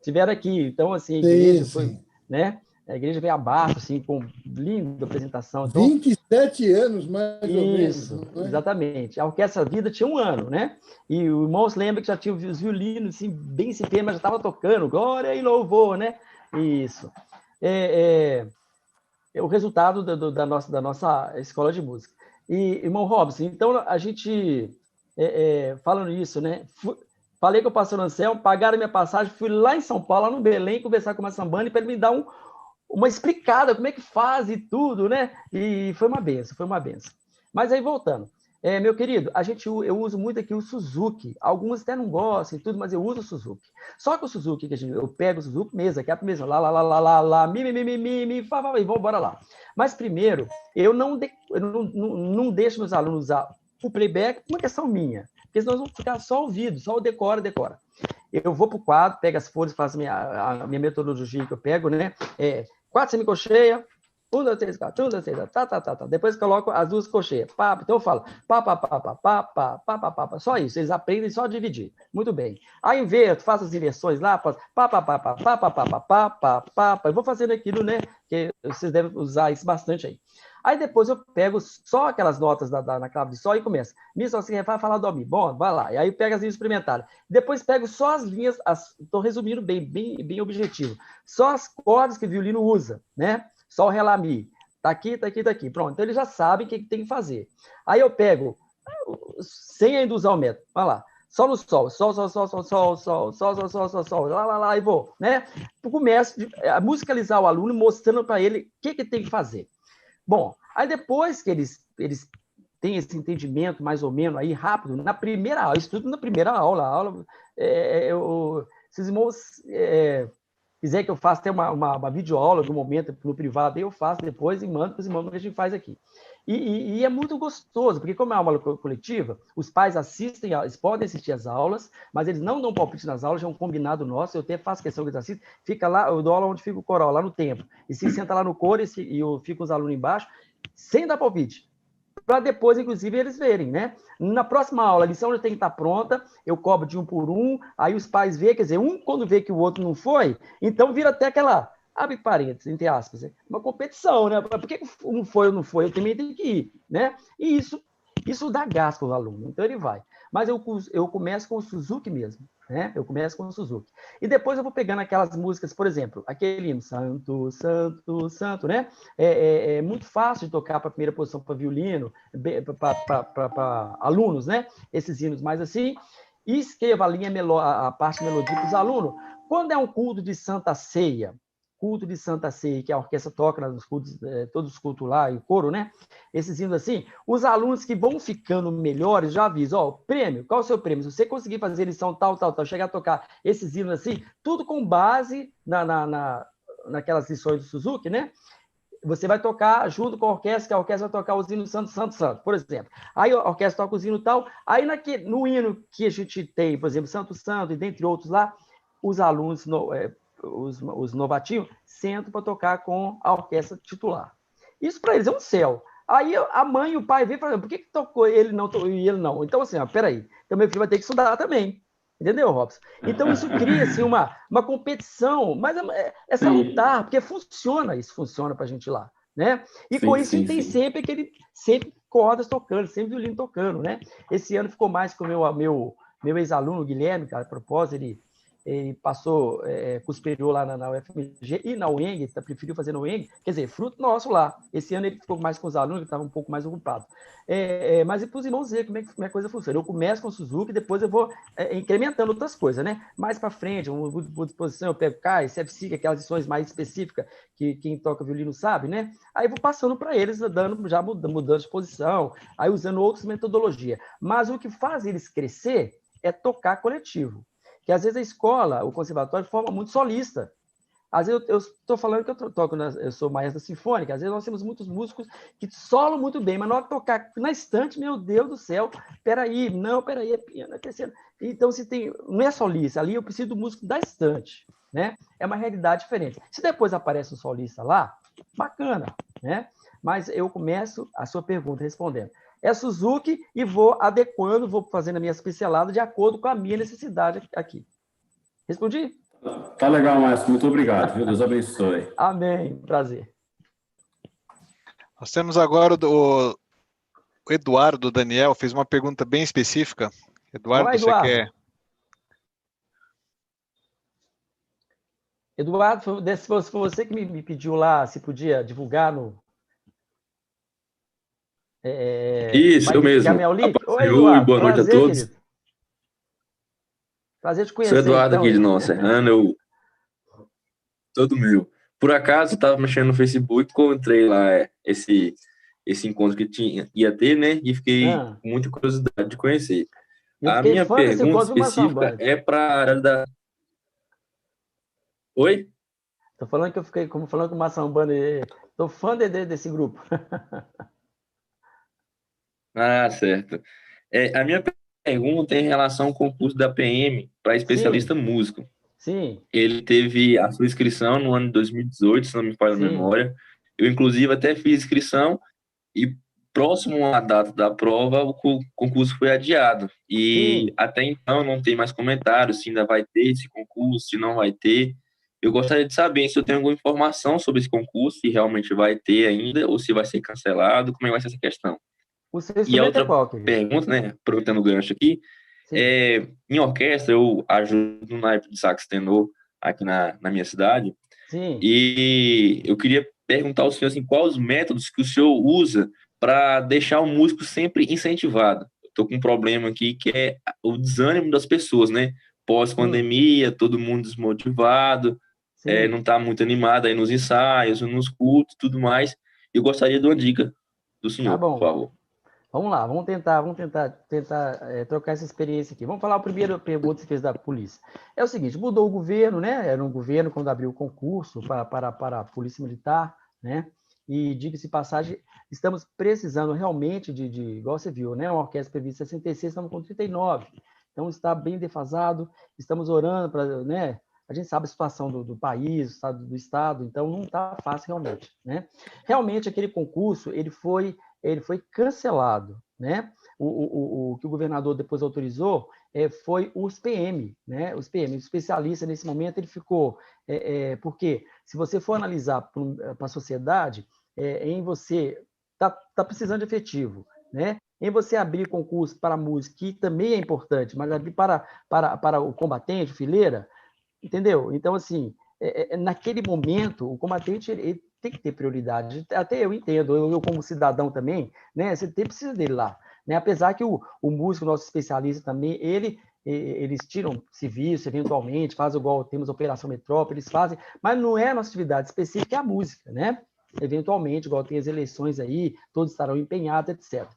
Tiveram aqui, então, assim, a Sim, igreja foi, sim. né? A igreja veio abaixo, assim, com linda apresentação. Então, 27 anos, mais ou menos, isso, não é? exatamente. A Orquestra Vida tinha 1 ano, né? E o irmãos lembra que já tinha os violinos, assim, bem incipientes, mas já estava tocando, glória e louvor, né? Isso. É o resultado da nossa escola de música. E, irmão Robson, então a gente, falando isso, né? Falei com o pastor Anselmo, pagaram minha passagem, fui lá em São Paulo, lá no Belém, conversar com o Massambani para ele me dar uma explicada, como é que faz e tudo, né? E foi uma benção, foi uma benção. Mas aí, voltando. Meu querido, eu uso muito aqui o Suzuki. Alguns até não gostam e tudo, mas eu uso o Suzuki. Só que o Suzuki, eu pego o Suzuki mesa, que é a mesa, lá, mi, fá, e vamos embora lá. Mas primeiro, eu não deixo meus alunos usar o playback por uma questão minha, porque senão eles vão ficar só ouvido, só o decora. Eu vou para o quadro, pego as folhas, faço a minha metodologia que eu pego, né? 4 semicolcheia, 1, 2, 3, 4, 1, 2, 3, tá. Depois coloco as 2 colcheias. Então eu falo pá. Só isso, eles aprendem só a dividir. Muito bem. Aí inverto, faço as inversões lá, faço pá. Eu vou fazendo aquilo, né? Que vocês devem usar isso bastante aí. Aí depois eu pego só aquelas notas na clave de sol e começo. Mi, sol, si, ré, fá, lá, dó, mi. Bom, vai lá. E aí pego as linhas experimentadas. Depois pego só as linhas, estou resumindo bem objetivo. Só as cordas que o violino usa, né? Sol, ré, lá, mi. Tá aqui. Pronto. Então eles já sabem o que tem que fazer. Aí eu pego, sem ainda usar o método. Vai lá. Só no sol, sol, lá, e vou, né? Eu começo a musicalizar o aluno, mostrando para ele o que tem que fazer. Bom, aí depois que eles têm esse entendimento mais ou menos aí rápido, na primeira aula, estudo na primeira aula, esses irmãos quiser que eu faça até uma videoaula no momento, no privado, eu faço depois e mando para os irmãos que a gente faz aqui. E é muito gostoso, porque como é uma aula coletiva, os pais assistem, eles podem assistir as aulas, mas eles não dão palpite nas aulas, é um combinado nosso, eu até faço questão que eles assistam, fica lá, eu dou aula onde fica o coral, lá no templo, e se senta lá no coro e eu fico os alunos embaixo, sem dar palpite, para depois, inclusive, eles verem, né? Na próxima aula, a lição já tem que estar pronta, eu cobro de 1 por 1, aí os pais veem, quer dizer, quando vê que o outro não foi, então vira até aquela, abre parênteses, entre aspas, uma competição, né? Por que um foi ou não foi? Eu também tenho que ir, né? E isso dá gás para o aluno, então ele vai. Mas eu começo com o Suzuki mesmo, né? Eu começo com o Suzuki. E depois eu vou pegando aquelas músicas, por exemplo, aquele hino, Santo, Santo, Santo, né? É muito fácil de tocar para a primeira posição para violino, para alunos, né? Esses hinos mais assim. E escreva a parte de melodia para os alunos. Quando é um culto de Santa Ceia, que a orquestra toca nos cultos, todos os cultos lá, e o coro, né? Esses hinos assim, os alunos que vão ficando melhores, já avisam, prêmio, qual é o seu prêmio? Se você conseguir fazer lição tal, chegar a tocar esses hinos assim, tudo com base naquelas lições do Suzuki, né? Você vai tocar junto com a orquestra, que a orquestra vai tocar os hinos Santo, Santo, Santo, por exemplo. Aí a orquestra toca os hinos tal, aí no hino que a gente tem, por exemplo, Santo, Santo, e dentre outros lá, os alunos, os novatinhos, sentam para tocar com a orquestra titular. Isso para eles é um céu. Aí a mãe e o pai vêm e falam, por que tocou ele não e ele não? Então, assim, peraí, então meu filho vai ter que estudar também. Entendeu, Robson? Então, isso cria assim, uma competição, mas é salutar, porque isso funciona para a gente lá. Né? E com isso a gente tem sempre cordas tocando, sempre violino tocando. Né? Esse ano ficou mais com o meu ex-aluno, Guilherme, cara, a propósito, ele passou curso superior lá na UFMG e na UENG, preferiu fazer na UENG, quer dizer, fruto nosso lá. Esse ano ele ficou mais com os alunos, ele estava um pouco mais ocupado. Mas e para os irmãos ver como é que a coisa funciona. Eu começo com o Suzuki, depois eu vou incrementando outras coisas, né? Mais para frente, uma disposição, eu pego CAI, CFC, aquelas lições mais específicas que quem toca violino sabe, né? Aí vou passando para eles, já mudando de posição, aí usando outras metodologias. Mas o que faz eles crescer é tocar coletivo. Que às vezes a escola, o conservatório, forma muito solista. Às vezes eu estou falando que eu sou maestro sinfônica, às vezes nós temos muitos músicos que solam muito bem, mas na hora de tocar na estante, meu Deus do céu, peraí, é piano, é terceiro. Então, não é solista, ali eu preciso do músico da estante, né? É uma realidade diferente. Se depois aparece um solista lá, bacana, né? Mas eu começo a sua pergunta respondendo. É Suzuki e vou adequando, vou fazendo a minha pincelada de acordo com a minha necessidade aqui. Respondi? Tá legal, Maestro. Muito obrigado. Deus abençoe. Amém. Prazer. Nós temos agora o Eduardo Daniel, fez uma pergunta bem específica. Eduardo, Olá, Eduardo. você quer... Eduardo, foi você que me pediu lá se podia divulgar no... Isso, eu mesmo. Oi, Eduardo. Boa noite a todos. Querido. Prazer te conhecer. Sou Eduardo então, aqui de Nova Serrana, todo meu. Por acaso, estava mexendo no Facebook, encontrei lá esse encontro que ia ter, né? E fiquei com muita curiosidade de conhecer. A minha pergunta específica é para a área da... Oi? Estou falando que eu fiquei falando com o Massambani. Estou fã desse grupo. Ah, certo. A minha pergunta é em relação ao concurso da PM para especialista músico. Sim. Ele teve a sua inscrição no ano de 2018, se não me falha a memória. Eu, inclusive, até fiz inscrição e próximo à data da prova, o concurso foi adiado. E até então não tem mais comentários se ainda vai ter esse concurso, se não vai ter. Eu gostaria de saber se eu tenho alguma informação sobre esse concurso, se realmente vai ter ainda ou se vai ser cancelado, como é que vai ser essa questão. O seu E a outra qual, pergunta, né, aproveitando o gancho aqui, em orquestra eu ajudo no naipe de sax tenor aqui na minha cidade. Sim. E eu queria perguntar ao senhor assim, quais os métodos que o senhor usa para deixar o músico sempre incentivado. Estou com um problema aqui que é o desânimo das pessoas, né? Pós-pandemia, todo mundo desmotivado, não está muito animado aí nos ensaios, nos cultos, tudo mais. Eu gostaria de uma dica do senhor, por favor. Vamos lá, vamos tentar trocar essa experiência aqui. Vamos falar a primeira pergunta que você fez da polícia. É o seguinte, mudou o governo, né? Era um governo quando abriu o concurso para a Polícia Militar, né? E, diga-se de passagem, estamos precisando realmente igual você viu, né? Uma orquestra prevista 66, estamos com 39. Então, está bem defasado, estamos orando para, né? A gente sabe a situação do país, do estado, então não está fácil realmente, né? Realmente, aquele concurso, ele foi cancelado, né? O que o governador depois autorizou foi os PM, né? Os PM, o especialista nesse momento, ele ficou... porque, se você for analisar para a sociedade, em você... Tá precisando de efetivo, né? Em você abrir concurso para música, que também é importante, mas abrir para o combatente, o fileira, entendeu? Então, assim, naquele momento, o combatente ele tem que ter prioridade. Até eu entendo, eu como cidadão também, né? Você precisa dele lá, né? Apesar que o músico, nosso especialista também, eles tiram serviço, eventualmente, fazem igual temos a Operação Metrópole, eles fazem, mas não é a nossa atividade específica, é a música, né? Eventualmente, igual tem as eleições aí, todos estarão empenhados, etc.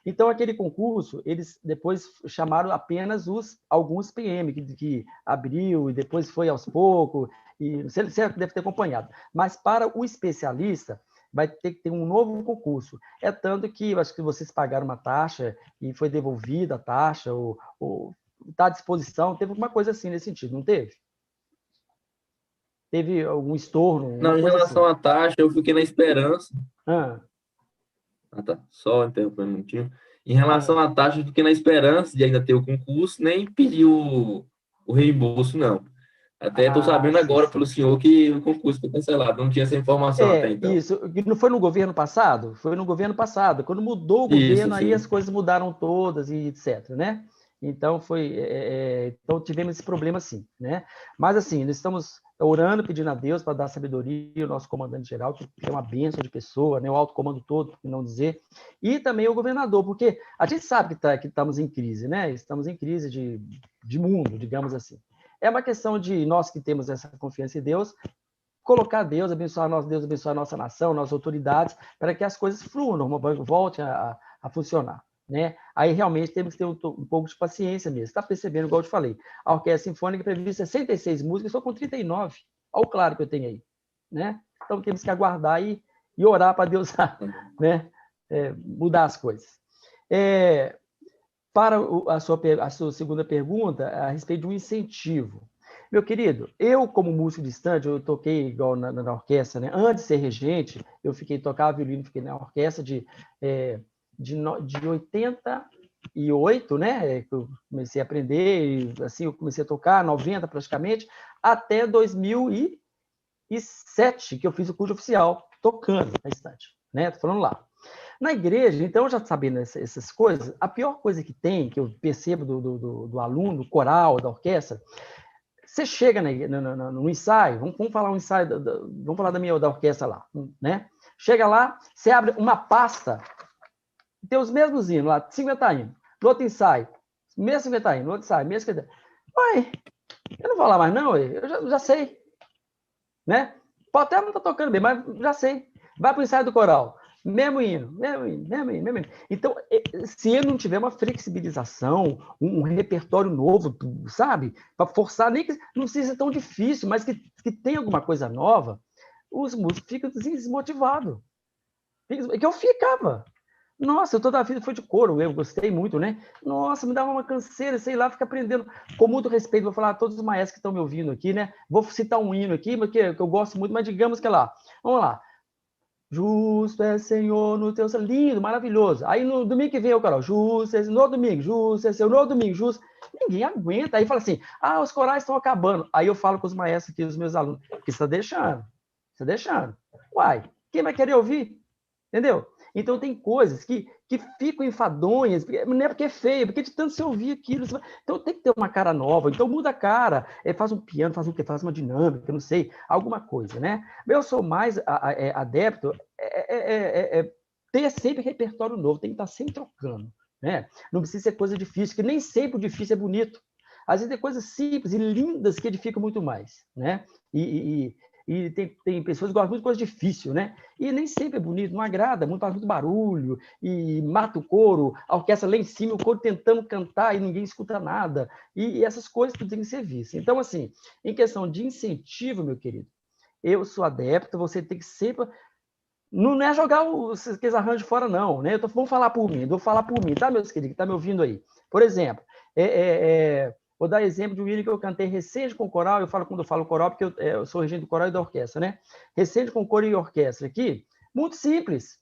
Então, aquele concurso, eles depois chamaram apenas alguns PM, que abriu e depois foi aos poucos, e você deve ter acompanhado. Mas para o especialista, vai ter que ter um novo concurso. É tanto que, eu acho que vocês pagaram uma taxa e foi devolvida a taxa, ou está à disposição, teve alguma coisa assim nesse sentido, não teve? Teve algum estorno? Não, em relação à taxa, eu fiquei na esperança. Tá. Só interrompendo um minutinho. Em relação à taxa, eu fiquei na esperança de ainda ter o concurso, nem pedir o reembolso, não. Até estou sabendo agora pelo senhor que o concurso foi cancelado. Não tinha essa informação até então. Isso. Não foi no governo passado? Foi no governo passado. Quando mudou o governo, aí as coisas mudaram todas e etc, né? Então, então tivemos esse problema, sim, né? Mas, assim, nós estamos orando, pedindo a Deus para dar sabedoria, o nosso comandante-geral, que é uma bênção de pessoa, né? O alto comando todo, por não dizer, e também o governador, porque a gente sabe que estamos em crise, né? Estamos em crise de mundo, digamos assim. É uma questão de nós que temos essa confiança em Deus, colocar Deus, abençoar a nossa nação, nossas autoridades, para que as coisas fluam, voltem a funcionar. Né? Aí realmente temos que ter um pouco de paciência mesmo. Está percebendo, igual eu te falei, a Orquestra Sinfônica prevê 66 músicas, estou com 39. Olha o claro que eu tenho aí. Né? Então temos que aguardar e orar para Deus né? Mudar as coisas. Para a sua segunda pergunta, a respeito de um incentivo. Meu querido, eu, como músico distante, eu toquei igual na orquestra, né? Antes de ser regente, eu tocava violino, fiquei na orquestra de 88, né? Eu comecei a aprender, e, assim, eu comecei a tocar, 90 praticamente, até 2007, que eu fiz o curso oficial, tocando na estante, né? Tô falando lá. Na igreja, então, já sabendo essas coisas, a pior coisa que tem, que eu percebo do aluno, do coral, da orquestra, você chega no ensaio, vamos falar um ensaio, vamos falar da orquestra lá, né? Chega lá, você abre uma pasta, tem os mesmos hinos lá, 50 hinos. No outro ensaio, mesmo 50 hinos, no outro ensaio, mesmo 50 hinos. Ué, eu não vou lá mais não, eu já sei. Né? Pode até não estar tocando bem, mas já sei. Vai para o ensaio do coral. Mesmo hino. Então, se ele não tiver uma flexibilização, um repertório novo, sabe? Para forçar, nem que não seja tão difícil, mas que tenha alguma coisa nova, os músicos ficam desmotivados. Que eu ficava. Nossa, eu toda a vida fui de coro, eu gostei muito, né? Nossa, me dava uma canseira, sei lá, ficar aprendendo. Com muito respeito, vou falar a todos os maestros que estão me ouvindo aqui, né? Vou citar um hino aqui, que eu gosto muito, mas digamos que é lá. Vamos lá. Justo é Senhor no teu... Lindo, maravilhoso. Aí no domingo que vem o coral, justo é no domingo, justo é Senhor, no domingo, justo. Ninguém aguenta. Aí fala assim, os corais estão acabando. Aí eu falo com os maestros aqui, os meus alunos, porque você está deixando. Você está deixando. Uai, quem vai querer ouvir? Entendeu? Então, tem coisas que ficam enfadonhas, não é porque é feio, porque de tanto você ouvir aquilo. Então, tem que ter uma cara nova. Então, muda a cara. Faz um piano, faz uma dinâmica, não sei, alguma coisa, né? Eu sou mais adepto ter sempre repertório novo, tem que estar sempre trocando, né? Não precisa ser coisa difícil, que nem sempre o difícil é bonito. Às vezes, tem coisas simples e lindas que edificam muito mais, né? E tem pessoas que gostam muito de coisa difícil, né? E nem sempre é bonito, não agrada, faz muito barulho, e mata o coro, a orquestra lá em cima, o coro tentando cantar e ninguém escuta nada. E essas coisas tudo tem que ser visto. Então, assim, em questão de incentivo, meu querido, eu sou adepto, você tem que sempre... Não é jogar aqueles arranjos fora, não, né? Vamos falar por mim, vou falar por mim, tá, meus queridos, que tá me ouvindo aí? Por exemplo, vou dar exemplo de um hino que eu cantei recente com coral. Quando eu falo coral, porque eu sou regente do coral e da orquestra, né? Recente com coro e orquestra aqui, muito simples.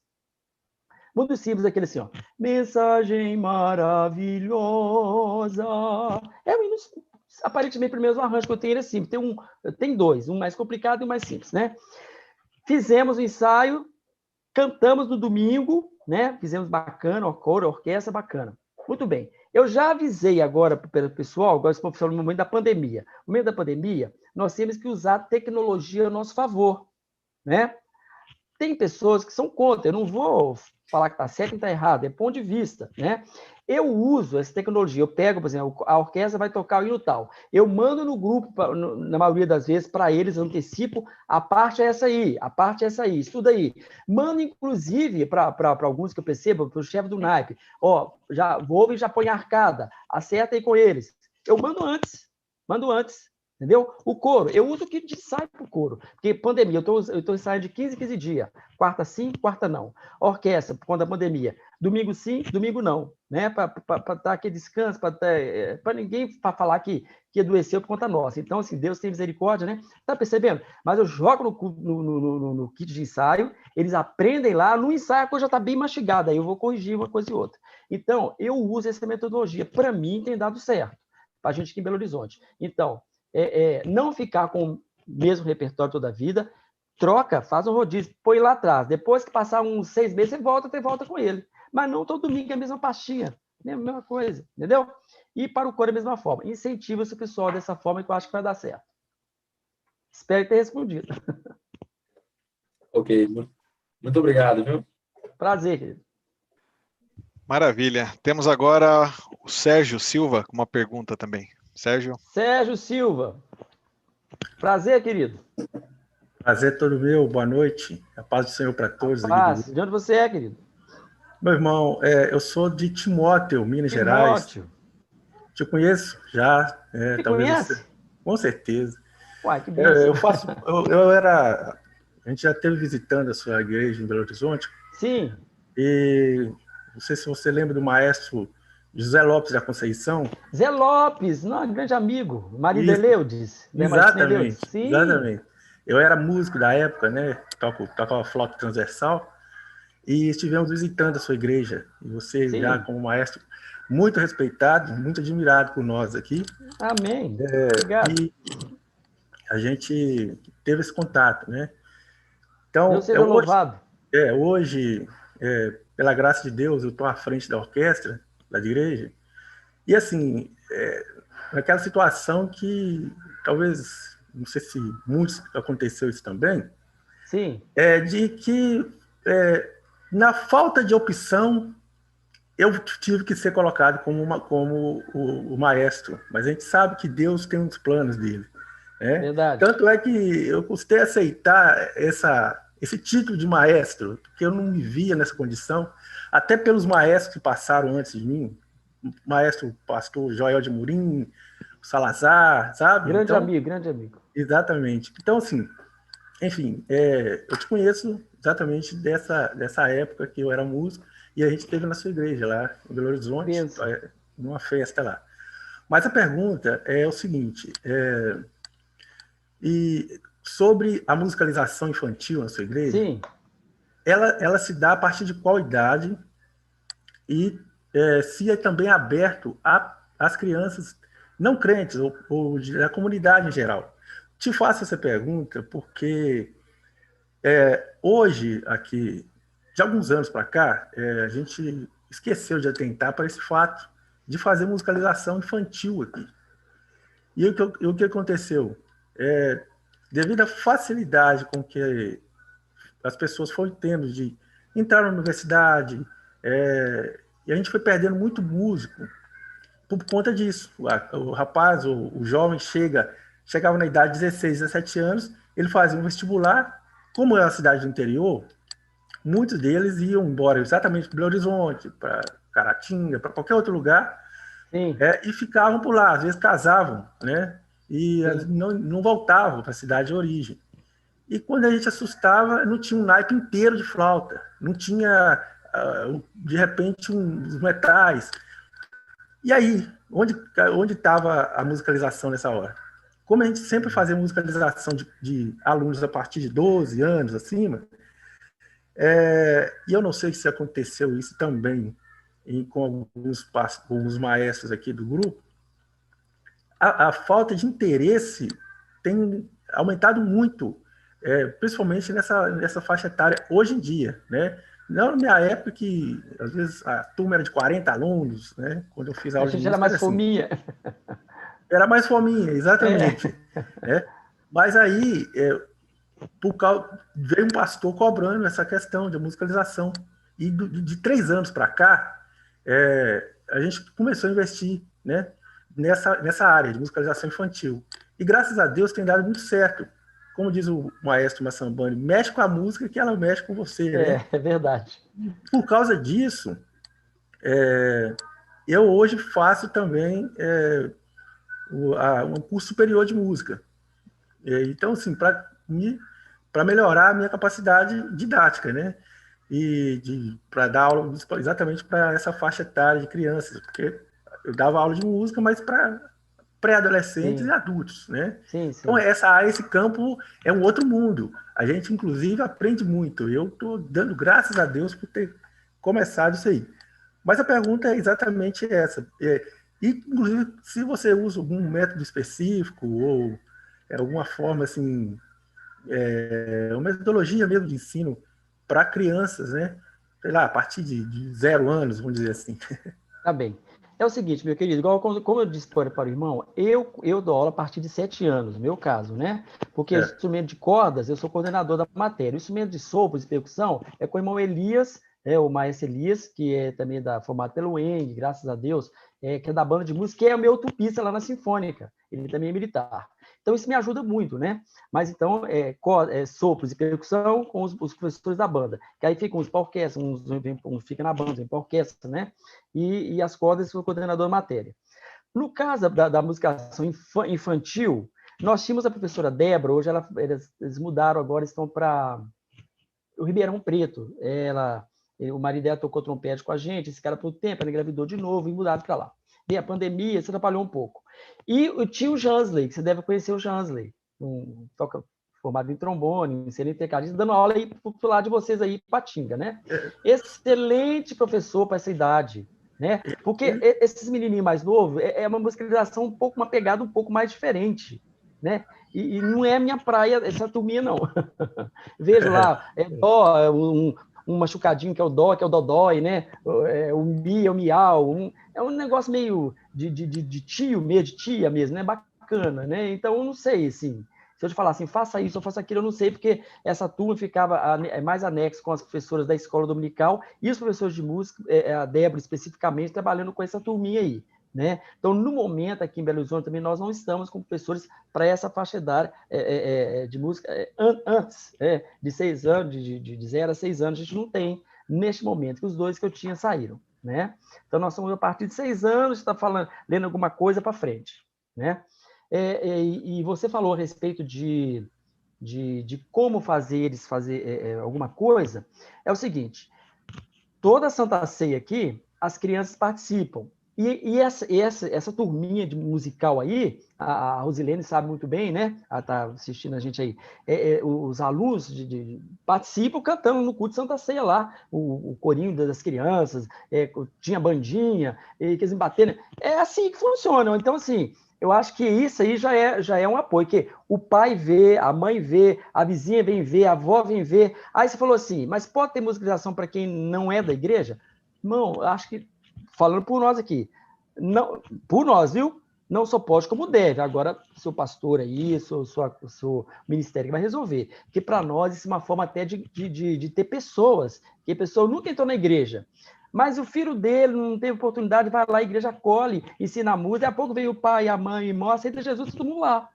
Muito simples, aquele assim, ó. Mensagem maravilhosa. É um hino, aparentemente, o mesmo arranjo que eu tenho, ele é simples. Tem dois, um mais complicado e um mais simples, né? Fizemos o ensaio, cantamos no domingo, né? Fizemos bacana, coro, orquestra, bacana. Muito bem. Eu já avisei agora para o pessoal, agora estamos falando no momento da pandemia. No momento da pandemia, nós temos que usar a tecnologia a nosso favor, né? Tem pessoas que são contra, eu não vou falar que está certo e está errado, é ponto de vista, né? Eu uso essa tecnologia, eu pego, por exemplo, a orquestra vai tocar o hino tal, eu mando no grupo, na maioria das vezes, para eles, antecipo, a parte é essa aí, estuda aí. Mando, inclusive, para alguns que eu percebo, para o chefe do naipe, já vou e já põe a arcada, acerta aí com eles. Eu mando antes. Entendeu? O coro, eu uso o kit de ensaio para o coro, porque pandemia, eu estou ensaiando de 15 em 15 dias, quarta sim, quarta não. Orquestra, por conta da pandemia, domingo sim, domingo não, né? Para dar aquele descanso, para ninguém falar que adoeceu por conta nossa. Então, assim, Deus tem misericórdia, né? Tá percebendo? Mas eu jogo no kit de ensaio, eles aprendem lá, no ensaio a coisa já está bem mastigada, aí eu vou corrigir uma coisa e outra. Então, eu uso essa metodologia, para mim tem dado certo, para a gente aqui em Belo Horizonte. Então, não ficar com o mesmo repertório toda a vida, troca, faz um rodízio, põe lá atrás. Depois que passar uns 6 meses, você volta com ele. Mas não todo domingo é a mesma pastinha, é a mesma coisa, entendeu? E para o coro, a mesma forma. Incentiva esse pessoal dessa forma que eu acho que vai dar certo. Espero ter respondido. Ok, muito obrigado, viu? Prazer, querido. Maravilha. Temos agora o Sérgio Silva com uma pergunta também. Sérgio. Sérgio Silva. Prazer, querido. Prazer todo meu, boa noite. A paz do Senhor para todos. Paz. De onde você é, querido? Meu irmão, eu sou de Timóteo, Minas Gerais. Timóteo. Te conheço já. Você talvez conhece? Você, com certeza. Uai, que bênção. A gente já esteve visitando a sua igreja em Belo Horizonte. Sim. E não sei se você lembra do maestro José Lopes da Conceição. Zé Lopes, não, grande amigo. Marido de Eleudes. Exatamente, Sim. exatamente. Eu era músico da época, né? Tocava flauta transversal. E estivemos visitando a sua igreja. E você, Sim. já como maestro, muito respeitado, muito admirado por nós aqui. Amém. Obrigado. E a gente teve esse contato, né? Então, Deus seja louvado. Hoje, pela graça de Deus, eu estou à frente da orquestra, da igreja. E, assim, naquela situação que talvez, não sei se muitos aconteceu isso também, Sim. De que, na falta de opção, eu tive que ser colocado como o maestro. Mas a gente sabe que Deus tem uns planos dele. Né? Verdade. Tanto é que eu custei aceitar esse título de maestro, porque eu não me via nessa condição, até pelos maestros que passaram antes de mim, o maestro pastor Joel de Murim, Salazar, sabe? Grande amigo. Exatamente. Então, assim, enfim, eu te conheço exatamente dessa época que eu era músico, e a gente esteve na sua igreja lá, em Belo Horizonte, numa festa lá. Mas a pergunta é o seguinte, e sobre a musicalização infantil na sua igreja, sim, ela se dá a partir de qual idade e se é também aberto às crianças não crentes ou da comunidade em geral. Te faço essa pergunta porque hoje, aqui, de alguns anos para cá, a gente esqueceu de atentar para esse fato de fazer musicalização infantil aqui. E o que aconteceu? Devido à facilidade com que as pessoas foram tendo de entrar na universidade, e a gente foi perdendo muito músico por conta disso. O rapaz, o jovem chegava na idade de 16, 17 anos, ele fazia um vestibular. Como é uma cidade do interior, muitos deles iam embora exatamente para Belo Horizonte, para Caratinga, para qualquer outro lugar, e ficavam por lá, às vezes casavam, né? E não voltavam para a cidade de origem. E quando a gente assustava, não tinha um naipe inteiro de flauta, não tinha, de repente, uns metais. E aí, onde estava a musicalização nessa hora? Como a gente sempre fazia musicalização de alunos a partir de 12 anos, acima, e eu não sei se aconteceu isso também com alguns maestros aqui do grupo, a falta de interesse tem aumentado muito, principalmente nessa faixa etária hoje em dia, né? Não na minha época, que às vezes a turma era de 40 alunos, né? Quando eu fiz a aula de música, era mais fominha. Era mais fominha, exatamente. Mas aí, veio um pastor cobrando essa questão de musicalização. E de 3 anos para cá, a gente começou a investir, né, nessa área de musicalização infantil. E graças a Deus tem dado muito certo. Como diz o maestro Massambani, mexe com a música que ela mexe com você. Né? É verdade. Por causa disso, eu hoje faço também um curso superior de música. Então, assim, para melhorar a minha capacidade didática, né? E para dar aula exatamente para essa faixa etária de crianças, porque eu dava aula de música, mas para pré-adolescentes e adultos, né? Sim. Então, esse campo é um outro mundo. A gente, inclusive, aprende muito. Eu estou dando graças a Deus por ter começado isso aí. Mas a pergunta é exatamente essa. Inclusive, se você usa algum método específico ou alguma forma, assim, uma metodologia mesmo de ensino para crianças, né? Sei lá, a partir de 0 anos, vamos dizer assim. Tá bem. É o seguinte, meu querido, igual como eu disse para o irmão, eu dou aula a partir de 7 anos, no meu caso, né? Porque instrumento de cordas, eu sou coordenador da matéria. O instrumento de sopros e percussão é com o irmão Elias, o maestro Elias, que é também formado pelo ENG, graças a Deus, que é da banda de música, que é o meu tupista lá na Sinfônica. Ele também é militar. Então, isso me ajuda muito, né? Mas, então, sopros e percussão com os professores da banda. Que aí ficam uns para orquestra, uns ficam na banda, uns para orquestra, né? E as cordas, eu sou coordenador da matéria. No caso da musicação infantil, nós tínhamos a professora Débora, hoje eles mudaram agora, estão para o Ribeirão Preto. O marido dela tocou trompete com a gente, esse cara por um tempo, ela engravidou de novo e mudaram para lá. E a pandemia se atrapalhou um pouco. E o tio Jansley, que você deve conhecer o Jansley, toca formado em trombone, excelente tecladista, dando aula aí pro lado de vocês aí, Patinga, né? Excelente professor para essa idade, né? Porque esses menininhos mais novos é uma musicalização uma pegada um pouco mais diferente, né? E não é a minha praia essa turminha, não. Vejo lá, dó, um machucadinho que é o dó, que é o dodói, né? O mi, é o miau, é um negócio meio de tio mesmo, de tia mesmo, né? Bacana, né? Então, eu não sei, assim, se eu te falar assim, faça isso ou faça aquilo, eu não sei, porque essa turma ficava mais anexo com as professoras da escola dominical e os professores de música, a Débora especificamente, trabalhando com essa turminha aí, né? Então, no momento, aqui em Belo Horizonte, também nós não estamos com professores para essa faixa etária de música antes de 6 anos, de 0 a 6 anos, a gente não tem neste momento, que os 2 que eu tinha saíram, né? Então, nós somos a partir de 6 anos, está lendo alguma coisa para frente, né? E você falou a respeito de como fazer alguma coisa. É o seguinte, toda Santa Ceia aqui, as crianças participam. E essa turminha de musical aí, a Rosilene sabe muito bem, né? Ela está assistindo a gente aí. Os alunos participam cantando no culto de Santa Ceia lá, o corinho das crianças, tinha bandinha, que eles bateram. É assim que funciona. Então, assim, eu acho que isso aí já é um apoio, que o pai vê, a mãe vê, a vizinha vem ver, a avó vem ver. Aí você falou assim, mas pode ter musicalização para quem não é da igreja? Irmão, acho que, falando por nós aqui, não, por nós, viu? Não só pode como deve. Agora, seu pastor aí, seu ministério que vai resolver. Porque para nós isso é uma forma até de ter pessoas, que a pessoa nunca entrou na igreja. Mas o filho dele não teve oportunidade, vai lá, a igreja acolhe, ensina a música, daqui a pouco veio o pai, a mãe, e mostra, aceita Jesus, todo mundo lá.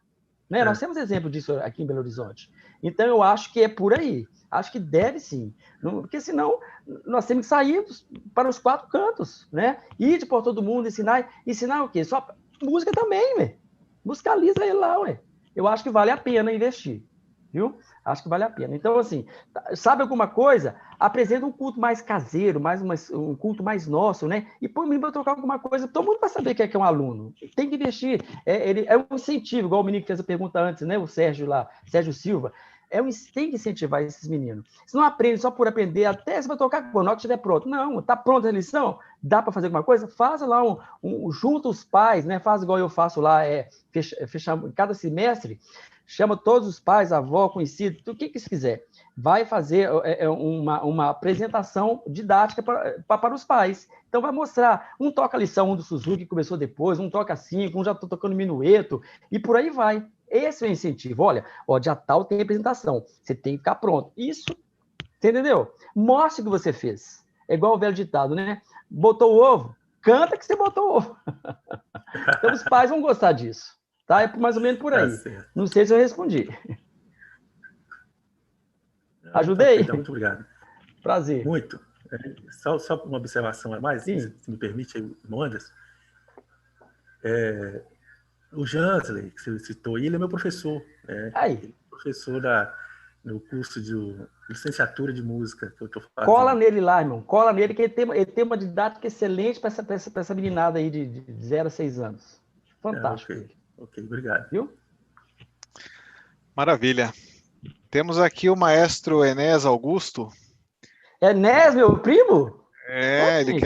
Né? Nós temos exemplo disso aqui em Belo Horizonte. Então, eu acho que é por aí. Acho que deve sim. Porque senão, nós temos que sair para os 4 cantos, né? Ir por todo mundo, ensinar o quê? Só música também, ué. Musicaliza ele lá, ué. Eu acho que vale a pena investir. Viu? Acho que vale a pena. Então, assim, sabe alguma coisa? Apresenta um culto mais caseiro, um culto mais nosso, né? E põe mim para trocar alguma coisa. Todo mundo vai saber o que é um aluno. Tem que investir. É um incentivo, igual o menino que fez a pergunta antes, né? O Sérgio lá, Sérgio Silva. Tem que incentivar esses meninos. Se não aprende só por aprender, até você vai tocar quando estiver pronto. Não, está pronta a lição? Dá para fazer alguma coisa? Faça lá junta os pais, né? Faz igual eu faço lá, cada semestre, chama todos os pais, avó, conhecido, o que você quiser. Vai fazer uma apresentação didática para os pais. Então, vai mostrar. Um toca a lição, um do Suzuki, que começou depois, um toca 5, um já está tocando minueto, e por aí vai. Esse é o incentivo. Olha, dia tal tem apresentação. Você tem que ficar pronto. Isso, você entendeu? Mostre o que você fez. É igual o velho ditado, né? Botou o ovo, canta que você botou o ovo. Então, os pais vão gostar disso. Tá? É mais ou menos por aí. Não sei se eu respondi. Ajudei? Então, muito obrigado. Prazer. Muito. Só uma observação a mais, Sim. se me permite, irmão Anderson. O Jansley, que você citou, ele é meu professor. Ele é professor no curso de licenciatura de música que eu estou fazendo. Cola nele lá, irmão. Cola nele, que ele tem uma didática excelente para essa meninada aí de 0 a 6 anos. Fantástico. Ok, obrigado. Viu? Maravilha. Temos aqui o maestro Enéas Augusto. Enéas, meu primo? Ele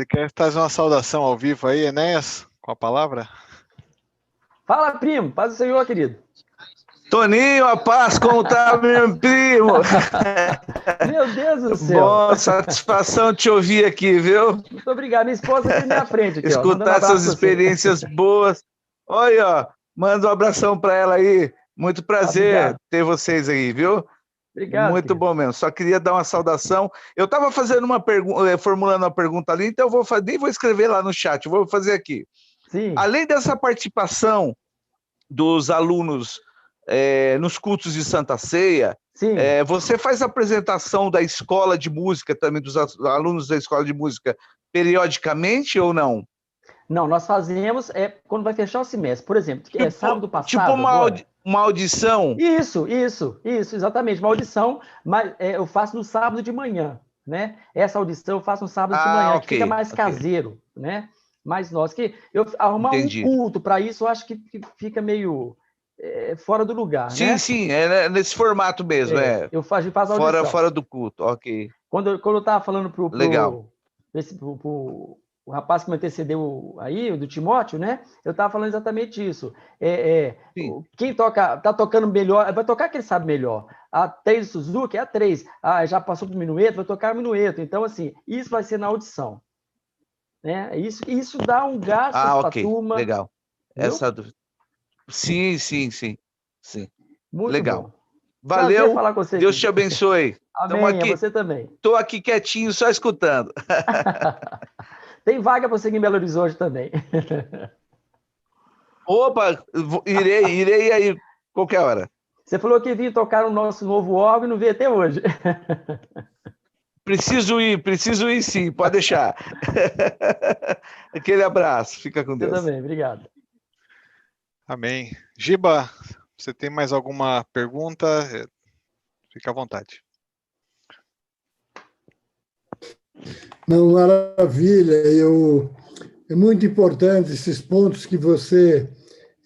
quer fazer uma saudação ao vivo aí, Enéas, com a palavra. Fala, primo. Paz do Senhor, querido. Toninho, a paz, como tá, meu primo? primo! Meu Deus do céu! Bom, satisfação te ouvir aqui, viu? Muito obrigado. Minha esposa aqui na minha frente. Aqui, escutar essas experiências boas. Olha, ó, manda um abração para ela aí. Muito prazer ter vocês aí, viu? Obrigado. Muito bom mesmo. Só queria dar uma saudação. Eu estava fazendo uma pergunta, formulando uma pergunta ali, então eu nem vou escrever lá no chat, vou fazer aqui. Sim. Além dessa participação dos alunos nos cultos de Santa Ceia, você faz apresentação da escola de música também, dos alunos da escola de música, periodicamente ou não? Não, nós fazemos quando vai fechar o semestre. Por exemplo, sábado passado... Tipo uma audição? Isso, exatamente, uma audição, mas eu faço no sábado de manhã, né? Essa audição eu faço no sábado de manhã, que fica mais caseiro, né? Mas eu arrumar um culto para isso, eu acho que fica meio fora do lugar, sim, né? Sim, nesse formato mesmo, Eu faço a audição. Fora do culto, ok. Quando eu estava falando pro o rapaz que me antecedeu aí, do Timóteo, né? Eu estava falando exatamente isso. Quem está tocando melhor, vai tocar quem sabe melhor. A 3 Suzuki é a 3. Já passou para o minueto, vai tocar o minueto. Então, assim, isso vai ser na audição. Né? Isso dá um gasto para a turma. Legal. Sim. Muito legal. Bom. Valeu. Falar com você, Deus te abençoe. Amém, aqui. Você também. Estou aqui quietinho, só escutando. Tem vaga para você aqui em Belo Horizonte também. Opa, irei aí qualquer hora. Você falou que vinha tocar o nosso novo órgão e não veio até hoje. Preciso ir sim, pode deixar. Aquele abraço, fica com Deus. Eu também, obrigado. Amém. Giba, você tem mais alguma pergunta? Fica à vontade. Não, maravilha. É muito importante esses pontos que você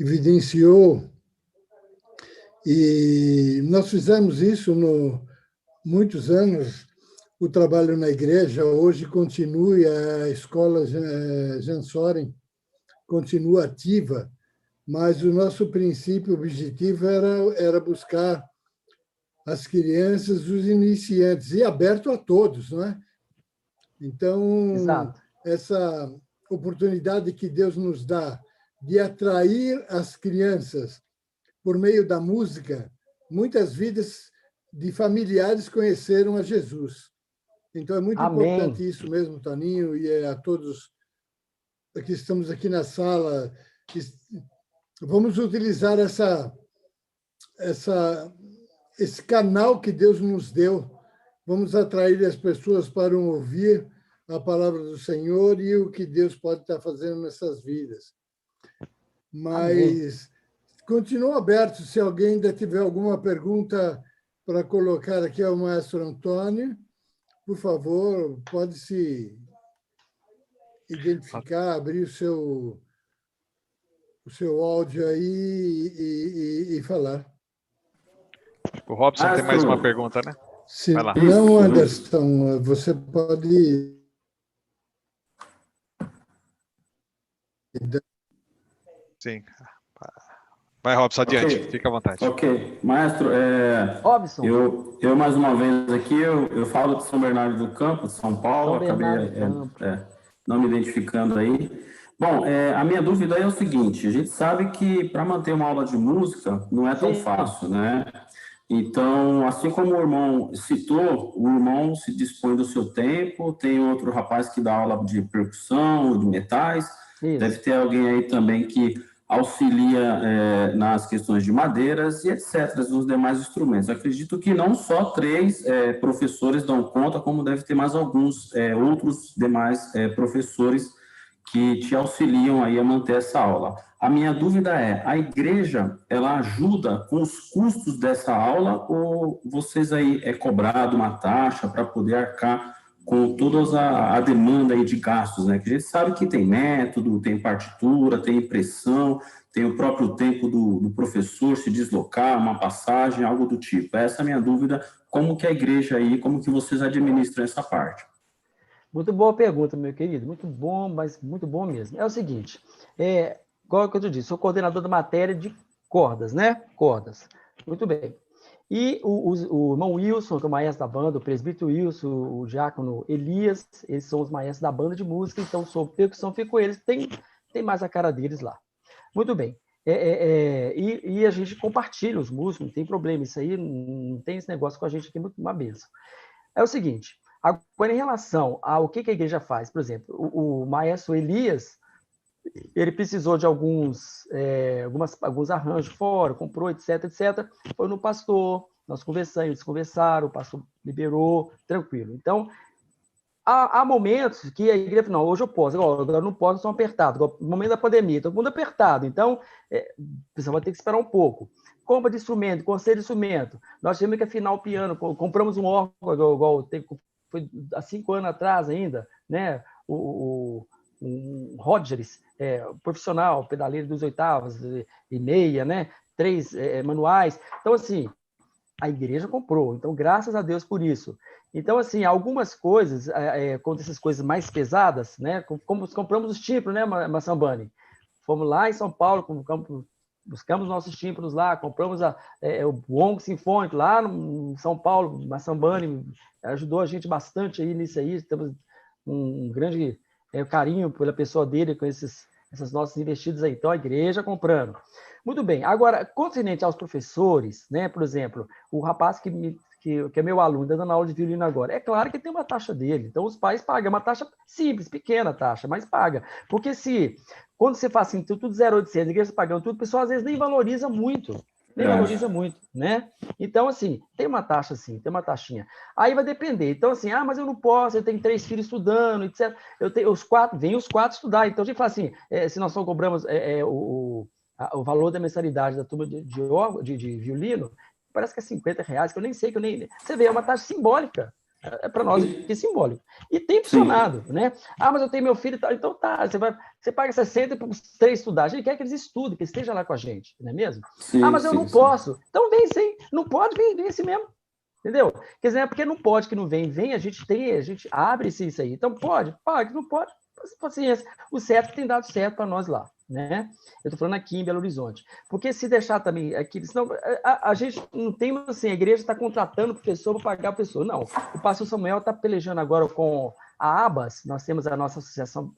evidenciou. E nós fizemos isso muitos anos, o trabalho na igreja. Hoje continua, a escola Jean Soren continua ativa, mas o nosso princípio objetivo era buscar as crianças, os iniciantes, e aberto a todos, não é? Então, exato. Essa oportunidade que Deus nos dá de atrair as crianças por meio da música, muitas vidas de familiares conheceram a Jesus. Então, é muito importante isso mesmo, Toninho, e a todos que estamos aqui na sala. Vamos utilizar esse canal que Deus nos deu. Vamos atrair as pessoas para ouvir a palavra do Senhor e o que Deus pode estar fazendo nessas vidas. Mas continua aberto, se alguém ainda tiver alguma pergunta para colocar aqui ao maestro Antônio, por favor, pode se identificar, abrir o seu áudio aí e falar. O Robson tem mais uma pergunta, né? Se não, Anderson, você pode... Sim. Vai, Robson, adiante. Fica à vontade. Ok. Maestro, Robson. Eu mais uma vez aqui, eu falo de São Bernardo do Campo, de São Paulo, acabei não me identificando aí. Bom, a minha dúvida é o seguinte, a gente sabe que para manter uma aula de música não é tão fácil, né? Então, assim como o irmão citou, o irmão se dispõe do seu tempo, tem outro rapaz que dá aula de percussão, de metais, deve ter alguém aí também que auxilia nas questões de madeiras e etc., os demais instrumentos. Acredito que não só 3 professores dão conta, como deve ter mais alguns outros demais professores que te auxiliam aí a manter essa aula. A minha dúvida é, a igreja, ela ajuda com os custos dessa aula ou vocês aí cobrado uma taxa para poder arcar com toda a demanda aí de gastos, né? Que a gente sabe que tem método, tem partitura, tem impressão, tem o próprio tempo do professor se deslocar, uma passagem, algo do tipo. Essa é a minha dúvida, como que a igreja aí, como que vocês administram essa parte? Muito boa pergunta, meu querido. Muito bom, mas muito bom mesmo. É o seguinte, igual que eu te disse, sou coordenador da matéria de cordas, né? Cordas. Muito bem. E o irmão Wilson, que é o maestro da banda, o presbítero Wilson, o diácono Elias, eles são os maestros da banda de música, então sobre percussão fico com eles, tem mais a cara deles lá. Muito bem. E a gente compartilha os músicos, não tem problema, isso aí não tem esse negócio com a gente aqui, é muito uma benção. É o seguinte, agora em relação ao que a igreja faz, por exemplo, o maestro Elias, ele precisou de alguns arranjos fora, comprou, etc, foi no pastor, nós conversamos, eles conversaram, o pastor liberou, tranquilo. Então, há momentos que a igreja fala, não, hoje eu posso, agora eu não posso, estou apertado, no momento da pandemia, todo mundo apertado, então, o pessoal vai ter que esperar um pouco. Compra de instrumento, conselho de instrumento, nós tivemos que afinar o piano, compramos um órgão, igual foi há 5 anos atrás ainda, né, um Rodgers, profissional, pedaleiro dos 8/8 e meia, né, 3 manuais, então, assim, a igreja comprou, então, graças a Deus por isso. Então, assim, algumas coisas, quando essas coisas mais pesadas, né, como compramos os tímpanos, né, Massambani? Fomos lá em São Paulo, buscamos nossos tímpanos lá, compramos o Bongo Sinfônico lá em São Paulo, Massambani ajudou a gente bastante aí nisso aí, temos um grande carinho pela pessoa dele com essas nossas investidas aí. Então, a igreja comprando. Muito bem. Agora, concernente aos professores, né, por exemplo, o rapaz que é meu aluno, está dando aula de violino agora, é claro que tem uma taxa dele. Então, os pais pagam. É uma taxa simples, pequena taxa, mas paga. Porque quando você faz assim, tudo 0,800, a igreja pagando tudo, o pessoal às vezes nem valoriza muito. Nem valoriza muito, né? Então, assim, tem uma taxa, assim, tem uma taxinha. Aí vai depender. Então, assim, mas eu não posso, eu tenho 3 filhos estudando, etc. Vem os 4 estudar. Então, a gente fala assim, se nós só cobramos o valor da mensalidade da turma de violino, parece que é R$50, que eu nem sei, Você vê, é uma taxa simbólica. Para nós aqui é simbólico. E tem funcionado, né? Mas eu tenho meu filho e tal. Então tá, você paga 60 para os 3 estudar. A gente quer que eles estudem, que eles estejam lá com a gente, não é mesmo? Mas eu não posso. Então vem sim. Não pode, vem assim mesmo. Entendeu? Quer dizer, é porque não pode que não vem, a gente abre isso aí. Então pode, não pode. Paciência. O certo tem dado certo para nós lá, né? Eu estou falando aqui em Belo Horizonte. Porque se deixar também aqui, senão a gente não tem assim, a igreja está contratando o professor para pagar o professor. Não. O pastor Samuel está pelejando agora com a ABAS, nós temos a nossa associação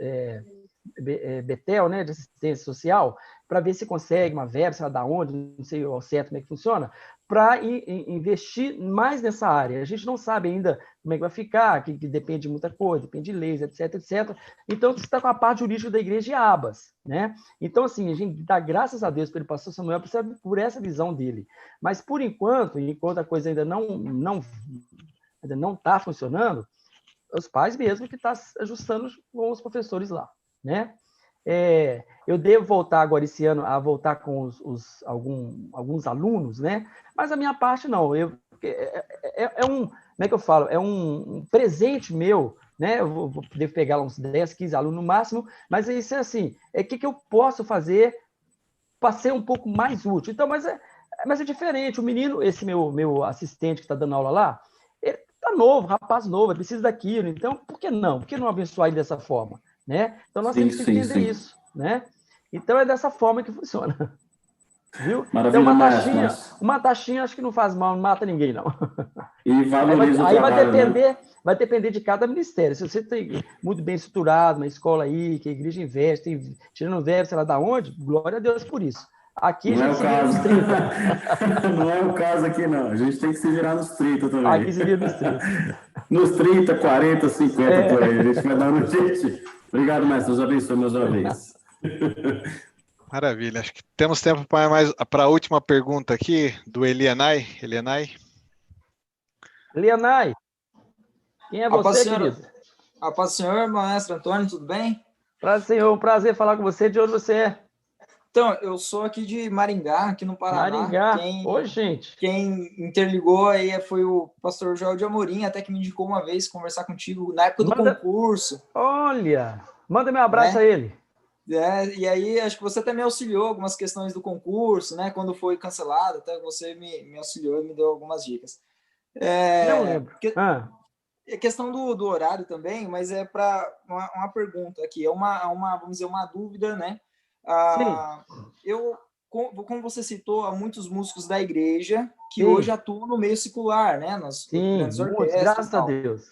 Betel, né, de assistência social, para ver se consegue uma verba, sei lá da onde, não sei ao certo como é que funciona, para investir mais nessa área. A gente não sabe ainda como é que vai ficar, que depende de muita coisa, depende de leis, etc, etc. Então, você está com a parte jurídica da igreja de abas, né? Então, assim, a gente dá graças a Deus pelo pastor Samuel por essa visão dele. Mas, por enquanto a coisa ainda não está funcionando, os pais mesmo que estão ajustando com os professores lá, né? Eu devo voltar agora esse ano a voltar com alguns alunos, né? Mas a minha parte não. Como é que eu falo? É um presente meu, né? Eu vou poder pegar uns 10, 15 alunos no máximo, mas isso é assim, o que eu posso fazer para ser um pouco mais útil? Então, mas é diferente. O menino, esse meu assistente que está dando aula lá, ele está novo, rapaz novo, ele precisa daquilo. Então, por que não? Por que não abençoar ele dessa forma? Né? Então, nós temos que entender isso. Né? Então, é dessa forma que funciona. Viu? Maravilha, então, uma taxinha acho que não faz mal, não mata ninguém, não. E valoriza o trabalho, vai depender de cada ministério. Se você tem muito bem estruturado, uma escola aí, que a igreja investe, tirando verbo, sei lá da onde, glória a Deus por isso. Aqui não a gente se vira nos 30. Não é o caso aqui, não. A gente tem que se virar nos 30 também. Aqui se vira nos 30. Nos 30, 40, 50, por aí. A gente vai dar no jeito. Obrigado, mestre. Deus abençoe mais uma vez. Maravilha. Acho que temos tempo para a última pergunta aqui, do Elianai. Elianai, quem é você, querido? A paz do Senhor, maestro Antônio, tudo bem? Senhor, um prazer falar com você. De onde você é? Então, eu sou aqui de Maringá, aqui no Paraná. Maringá? Oi, gente. Quem interligou aí foi o pastor Joel de Amorim, até que me indicou uma vez conversar contigo na época do concurso. Olha, manda meu abraço a ele. E aí, acho que você até me auxiliou algumas questões do concurso, né? Quando foi cancelado, até você me auxiliou e me deu algumas dicas. Não lembro. É questão do horário também, mas é para uma pergunta aqui, vamos dizer, uma dúvida, né? Eu como você citou, há muitos músicos da igreja que hoje atuam no meio secular, né? Nas grandes orquestras, graças a Deus.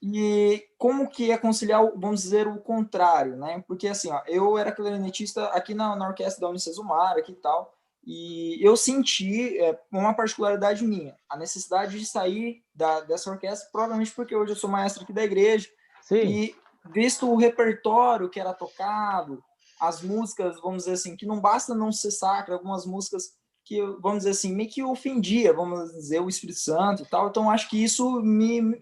E como que é conciliar, vamos dizer, o contrário, né? Porque assim, ó, eu era clarinetista aqui na orquestra da Unicesumar, aqui e tal, e eu senti uma particularidade minha, a necessidade de sair dessa orquestra, provavelmente porque hoje eu sou maestro aqui da igreja, e visto o repertório que era tocado, as músicas, vamos dizer assim, que não basta não ser sacra, algumas músicas que, vamos dizer assim, meio que ofendia, vamos dizer, o Espírito Santo e tal, então acho que isso me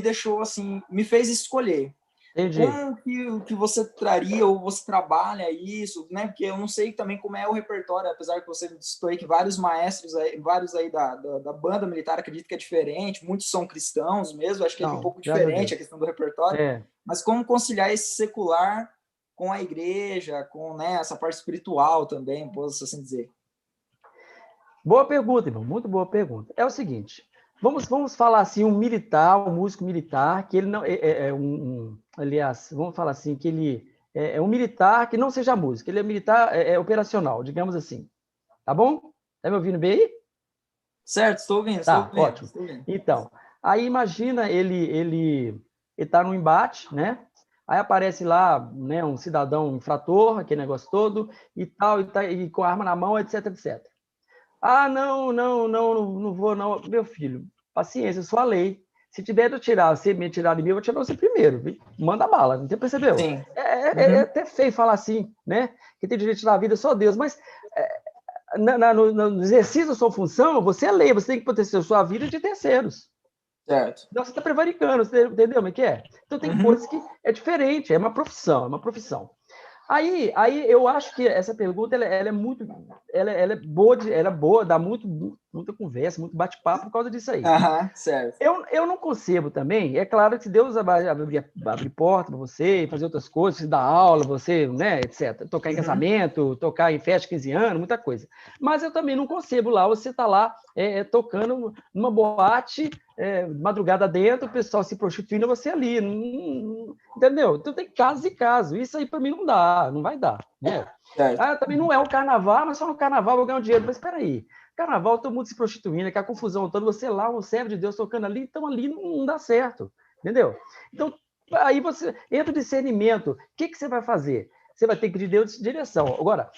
deixou assim, me fez escolher. Entendi. Como que você traria ou você trabalha isso, né? Porque eu não sei também como é o repertório, apesar que você me citou aí que vários maestros, vários aí da banda militar, acredito que é diferente, muitos são cristãos mesmo, acho que é um pouco diferente a questão do repertório, mas como conciliar esse secular com a igreja, com, né, essa parte espiritual também, posso assim dizer? Boa pergunta, irmão, muito boa pergunta. É o seguinte, vamos falar assim, um músico militar, que ele não aliás, vamos falar assim, que ele é um militar que não seja músico, ele é militar operacional, digamos assim. Tá bom? Tá me ouvindo bem aí? Certo, estou ouvindo. Ótimo. Estou ouvindo. Então, aí imagina ele tá num embate, né? Aí aparece lá, né, um cidadão infrator, aquele negócio todo, e tal, e com a arma na mão, etc, etc. Ah, não vou, não. Meu filho, paciência, sua lei. Se tiver de tirar, você me tirar de mim, eu vou tirar você primeiro. Viu? Manda bala, não percebeu? Sim. É até feio falar assim, né? Que tem direito de tirar a vida só Deus, mas no exercício da sua função, você é lei, você tem que proteger a sua vida de terceiros. Certo. Então, você está prevaricando, você entendeu o que é? Então, tem coisas que é diferente, é uma profissão. Aí eu acho que essa pergunta ela é boa, dá muita conversa, muito bate-papo por causa disso aí. Certo. Eu não concebo também, é claro que se Deus abre porta para você, fazer outras coisas, você dar aula, você, né, etc. Tocar em casamento, tocar em festa de 15 anos, muita coisa. Mas eu também não concebo lá, você tá lá tocando numa boate, madrugada dentro, o pessoal se prostituindo, você ali, entendeu? Então tem casos e casos, isso aí para mim não vai dar, né? Também não é o carnaval, mas só no carnaval eu vou ganhar dinheiro, mas espera aí. Carnaval, todo mundo se prostituindo, aquela confusão toda, você lá, um servo de Deus tocando ali, então ali não dá certo, entendeu? Então, aí você entra o discernimento, o que você vai fazer? Você vai ter que pedir Deus direção. Agora,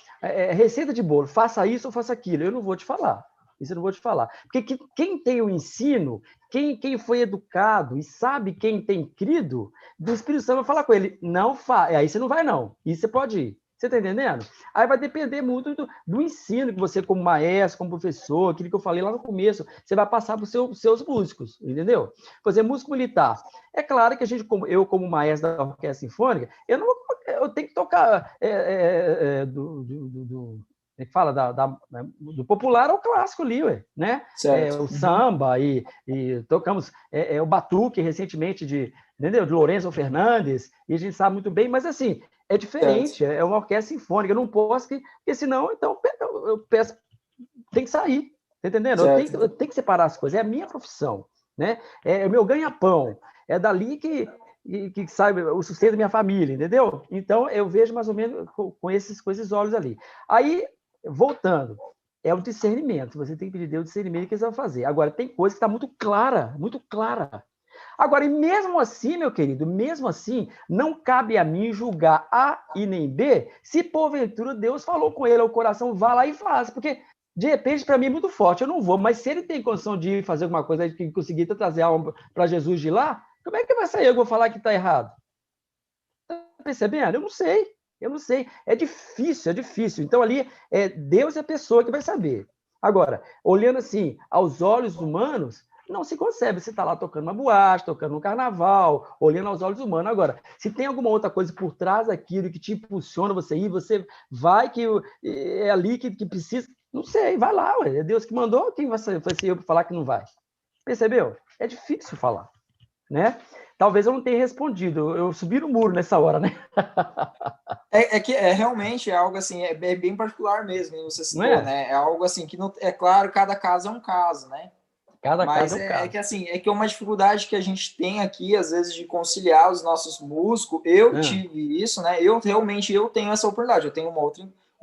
receita de bolo, faça isso ou faça aquilo, eu não vou te falar. Isso eu não vou te falar. Porque quem tem o ensino, quem foi educado e sabe quem tem crido, do Espírito Santo vai falar com ele, não faz, aí você não vai não, isso você pode ir. Você está entendendo? Aí vai depender muito do ensino que você, como maestro, como professor, aquilo que eu falei lá no começo, você vai passar para os seus músicos, entendeu? Por exemplo, músico militar. É claro que eu, como maestro da orquestra sinfônica, eu tenho que tocar do popular ao clássico ali, né? O samba e tocamos o batuque recentemente entendeu? De Lourenço Fernandes, e a gente sabe muito bem, mas assim, é diferente, é uma orquestra sinfônica, eu não posso, porque senão, então, eu peço, tem que sair, tá entendendo? Eu tenho que separar as coisas, é a minha profissão, né? É o meu ganha-pão, é dali que sai o sustento da minha família, entendeu? Então, eu vejo mais ou menos com esses olhos ali. Aí, voltando, é o discernimento, você tem que pedir Deus o discernimento que você vai fazer. Agora, tem coisa que está muito clara, muito clara. Agora, e mesmo assim, meu querido, mesmo assim, não cabe a mim julgar A e nem B, se porventura Deus falou com ele ao coração, vá lá e faça, porque de repente, para mim é muito forte, eu não vou, mas se ele tem condição de fazer alguma coisa, de conseguir trazer a alma para Jesus de lá, como é que vai sair? Eu vou falar que está errado. Está percebendo? Eu não sei. É difícil. Então, ali, Deus é a pessoa que vai saber. Agora, olhando assim, aos olhos humanos, não se concebe. Você está lá tocando uma boate, tocando um carnaval, olhando aos olhos humanos. Agora, se tem alguma outra coisa por trás daquilo que te impulsiona você ir, você vai, que é ali que precisa. Não sei, vai lá, ué. É Deus que mandou, quem vai ser eu para falar que não vai? Percebeu? É difícil falar, né? Talvez eu não tenha respondido, eu subi no muro nessa hora, né? Que realmente algo assim, é bem particular mesmo, você citou, né? É algo assim que não, é claro, cada caso é um caso, né? Cada caso é um caso. É que assim, é uma dificuldade que a gente tem aqui, às vezes, de conciliar os nossos músicos. Eu tive isso, né? Eu tenho essa oportunidade, eu tenho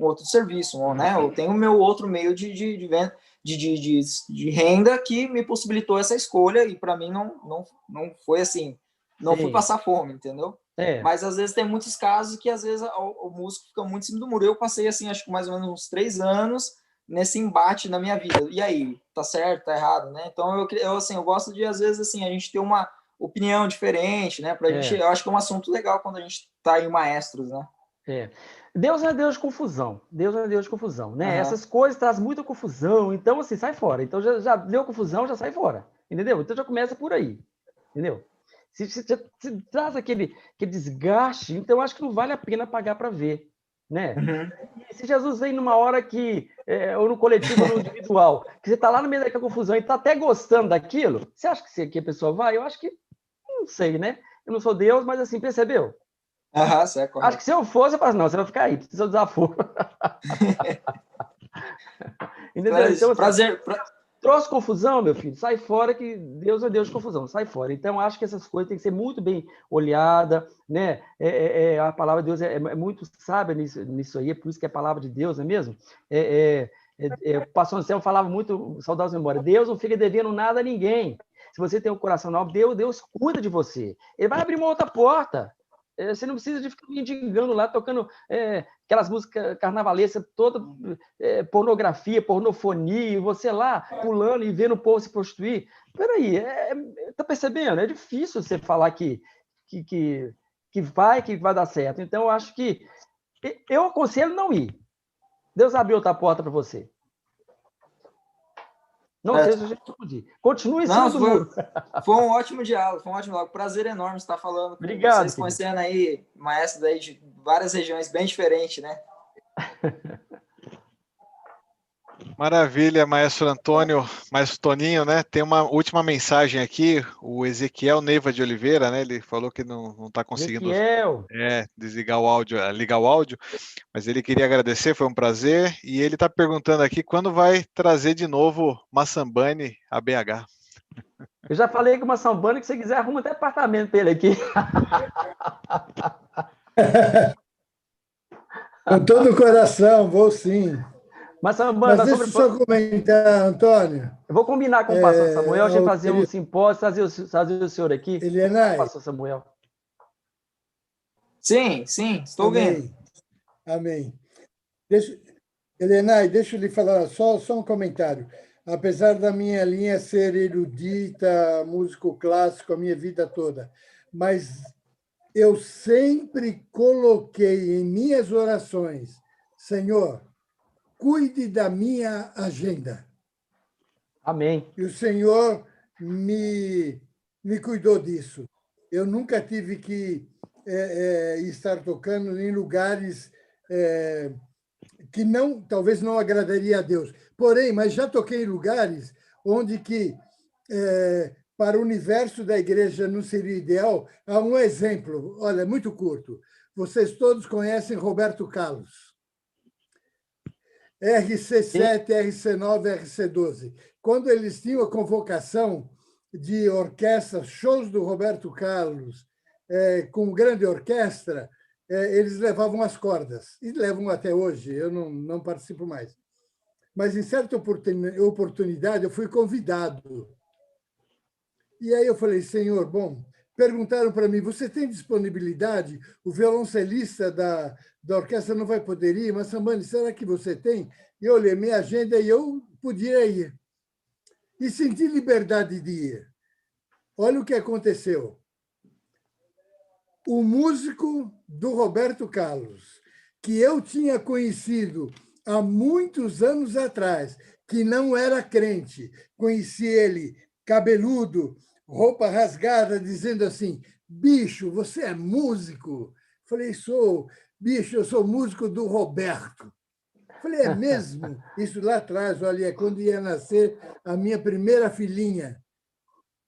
outro serviço, né? Eu tenho o meu outro meio de venda, de renda que me possibilitou essa escolha e para mim não foi assim, não fui passar fome, entendeu? Mas às vezes tem muitos casos que às vezes o músico fica muito em cima do muro. Eu passei assim, acho que mais ou menos uns 3 anos nesse embate na minha vida. E aí, tá certo, tá errado, né? Então eu gosto de às vezes assim a gente ter uma opinião diferente, né? Pra gente, eu acho que é um assunto legal quando a gente tá em maestros, né? Deus não é Deus de confusão. Deus não é Deus de confusão, né? Essas coisas trazem muita confusão, então assim, sai fora. Então já deu confusão, já sai fora, entendeu? Então já começa por aí, entendeu? Se traz aquele desgaste, então eu acho que não vale a pena pagar para ver, né? E se Jesus vem numa hora que, ou no coletivo ou no individual, que você está lá no meio daquela confusão e está até gostando daquilo, você acha que a pessoa vai? Eu acho que, não sei, né? Eu não sou Deus, mas assim, percebeu? Certo. Acho que se eu fosse, eu falasse, não, você vai ficar aí, precisa do desaforo. Entendeu? Então, prazer. Trouxe confusão, meu filho, sai fora, que Deus é Deus de confusão, sai fora. Então, acho que essas coisas têm que ser muito bem olhadas, né? A palavra de Deus é muito sábia nisso aí, é por isso que é a palavra de Deus, não é mesmo? O pastor Anselmo falava muito, saudosa memória, Deus não fica devendo nada a ninguém. Se você tem um coração nobre, Deus cuida de você. Ele vai abrir uma outra porta. Você não precisa de ficar mendigando lá, tocando aquelas músicas carnavalescas, toda pornografia, pornofonia, e você lá pulando e vendo o povo se prostituir. Peraí, tá percebendo? É difícil você falar que vai dar certo. Então, eu acho que eu aconselho não ir. Deus abriu outra porta para você. Não sei se a gente pode ir. Continue em cima do muro. Foi um ótimo diálogo, Prazer enorme estar falando com vocês, conhecendo aí maestros aí de várias regiões bem diferentes, né? Maravilha, maestro Antônio, maestro Toninho, né? Tem uma última mensagem aqui, o Ezequiel Neiva de Oliveira, né? Ele falou que não está conseguindo desligar o áudio, ligar o áudio, mas ele queria agradecer, foi um prazer, e ele está perguntando aqui quando vai trazer de novo Massambani a BH. Eu já falei com o Massambani que se quiser arruma até apartamento para ele aqui. Com todo o coração, vou sim. Mas deixa eu só comentar, Antônio. Eu vou combinar com o pastor Samuel, a gente fazer um simpósio, trazer o senhor aqui. Elianai. Pastor Samuel. Sim, estou vendo. Amém. Elianai, deixa eu lhe falar só um comentário. Apesar da minha linha ser erudita, músico clássico a minha vida toda, mas eu sempre coloquei em minhas orações, Senhor, cuide da minha agenda. Amém. E o Senhor me cuidou disso. Eu nunca tive que estar tocando em lugares que talvez não agradaria a Deus. Porém, mas já toquei em lugares onde que para o universo da igreja não seria ideal. Há um exemplo, olha, muito curto. Vocês todos conhecem Roberto Carlos. RC7, RC9, RC12. Quando eles tinham a convocação de orquestra, shows do Roberto Carlos, com grande orquestra, eles levavam as cordas, e levam até hoje, eu não participo mais. Mas, em certa oportunidade, eu fui convidado. E aí eu falei, Senhor, perguntaram para mim, você tem disponibilidade? O violoncelista da orquestra não vai poder ir, mas, Sambani, será que você tem? E eu olhei minha agenda e eu podia ir. E senti liberdade de ir. Olha o que aconteceu. O músico do Roberto Carlos, que eu tinha conhecido há muitos anos atrás, que não era crente, conheci ele cabeludo, roupa rasgada, dizendo assim, bicho, você é músico? Falei, sou. Bicho, eu sou músico do Roberto. Falei, é mesmo? Isso lá atrás, olha, quando ia nascer a minha primeira filhinha.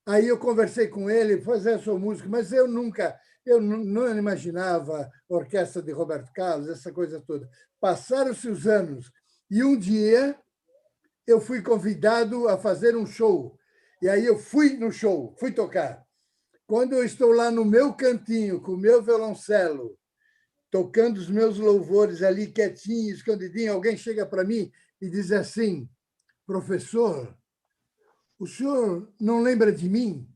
Aí eu conversei com ele, eu sou músico, mas eu não imaginava orquestra de Roberto Carlos, essa coisa toda. Passaram-se os anos e um dia eu fui convidado a fazer um show. E aí eu fui no show, fui tocar. Quando eu estou lá no meu cantinho, com o meu violoncelo, tocando os meus louvores ali, quietinho, escondidinho, alguém chega para mim e diz assim: professor, o senhor não lembra de mim?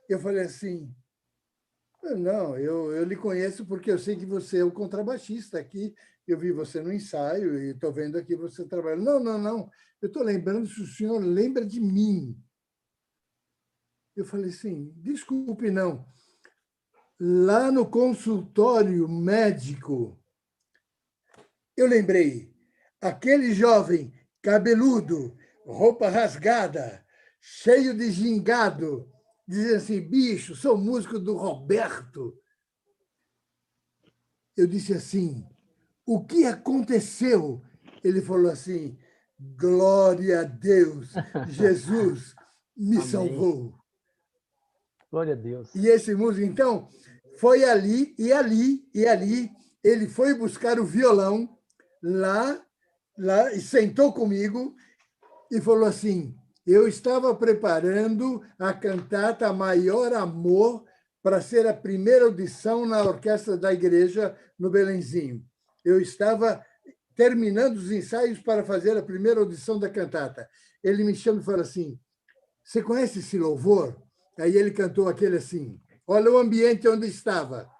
Eu falei assim: não, eu lhe conheço porque eu sei que você é o contrabaixista aqui, eu vi você no ensaio e estou vendo aqui você trabalhando. Não, eu estou lembrando se o senhor lembra de mim. Eu falei assim: desculpe, não. Lá no consultório médico, eu lembrei, aquele jovem cabeludo, roupa rasgada, cheio de gingado, dizia assim: bicho, sou músico do Roberto. Eu disse assim: o que aconteceu? Ele falou assim: glória a Deus, Jesus me salvou. Glória a Deus. E esse músico, então, foi ali, ele foi buscar o violão lá e sentou comigo e falou assim: eu estava preparando a cantata Maior Amor para ser a primeira audição na orquestra da igreja no Belenzinho. Eu estava terminando os ensaios para fazer a primeira audição da cantata. Ele me chama e fala assim: você conhece esse louvor? Aí ele cantou aquele assim: olha o ambiente onde estava.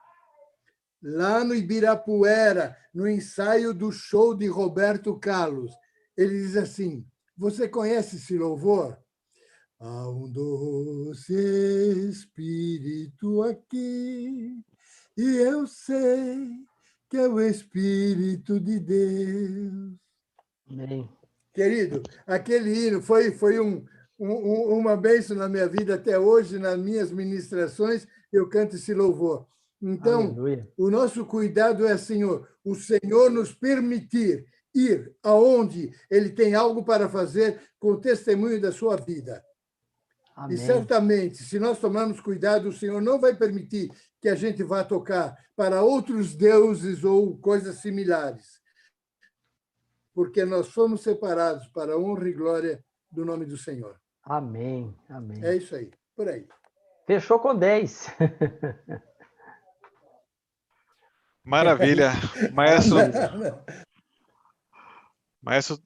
Lá no Ibirapuera, no ensaio do show de Roberto Carlos. Ele diz assim: você conhece esse louvor? Há um doce Espírito aqui, e eu sei que é o Espírito de Deus. Amém. Querido, aquele hino foi uma bênção na minha vida até hoje, nas minhas ministrações, eu canto esse louvor. Então, aleluia. O nosso cuidado é, Senhor, o Senhor nos permitir ir aonde Ele tem algo para fazer com o testemunho da sua vida. Amém. E certamente, se nós tomarmos cuidado, o Senhor não vai permitir que a gente vá tocar para outros deuses ou coisas similares, porque nós fomos separados para a honra e glória do nome do Senhor. Amém, amém. É isso aí, por aí. Fechou com 10. Maravilha. Maestro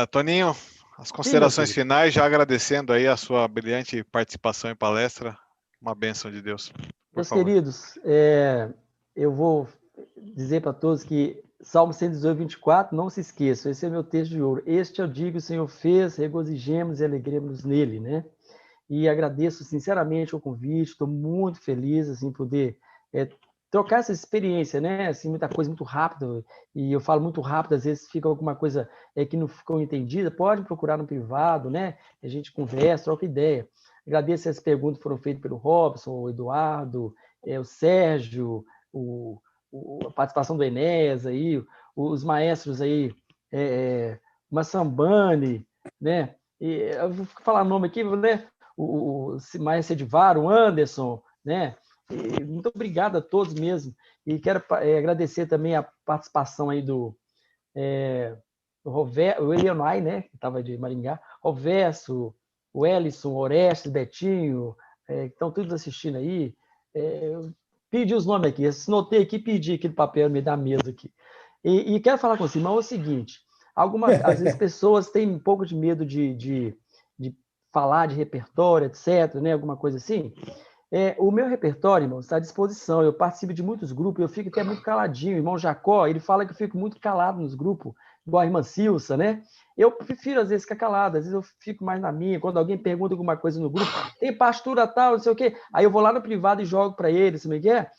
Toninho, as considerações Sim, finais, já agradecendo aí a sua brilhante participação em palestra. Uma bênção de Deus. Meus queridos, eu vou dizer para todos que Salmo 118, 24, não se esqueçam, esse é meu texto de ouro. Este eu digo, o Senhor fez, regozijemos e alegremos nele, né? E agradeço sinceramente o convite, estou muito feliz, assim, poder trocar essa experiência, né? Assim, muita coisa muito rápida, e eu falo muito rápido, às vezes fica alguma coisa que não ficou entendida, pode procurar no privado, né? A gente conversa, troca ideia. Agradeço as perguntas que foram feitas pelo Robson, o Eduardo, o Sérgio, a participação do Enéas aí, os maestros aí, Massambani, né? E eu vou falar nome aqui, né? O maestro Edivar, o Anderson, né? E muito obrigado a todos mesmo. E quero agradecer também a participação aí do Roberto, o Elionai, né? Que estava de Maringá, Roverso, o Ellison, o Orestes, Betinho, que estão todos assistindo aí. Pedi os nomes aqui, notei aqui, pedi aquele papel me da mesa aqui. E quero falar com você, irmão, é o seguinte, às vezes pessoas têm um pouco de medo de falar de repertório, etc., né, alguma coisa assim. O meu repertório, irmão, está à disposição, eu participo de muitos grupos, eu fico até muito caladinho, o irmão Jacó, ele fala que eu fico muito calado nos grupos, igual a irmã Silsa, né? Eu prefiro, às vezes, ficar calado, às vezes eu fico mais na minha, quando alguém pergunta alguma coisa no grupo, tem pastura tal, não sei o quê, aí eu vou lá no privado e jogo para eles, sabe o que é?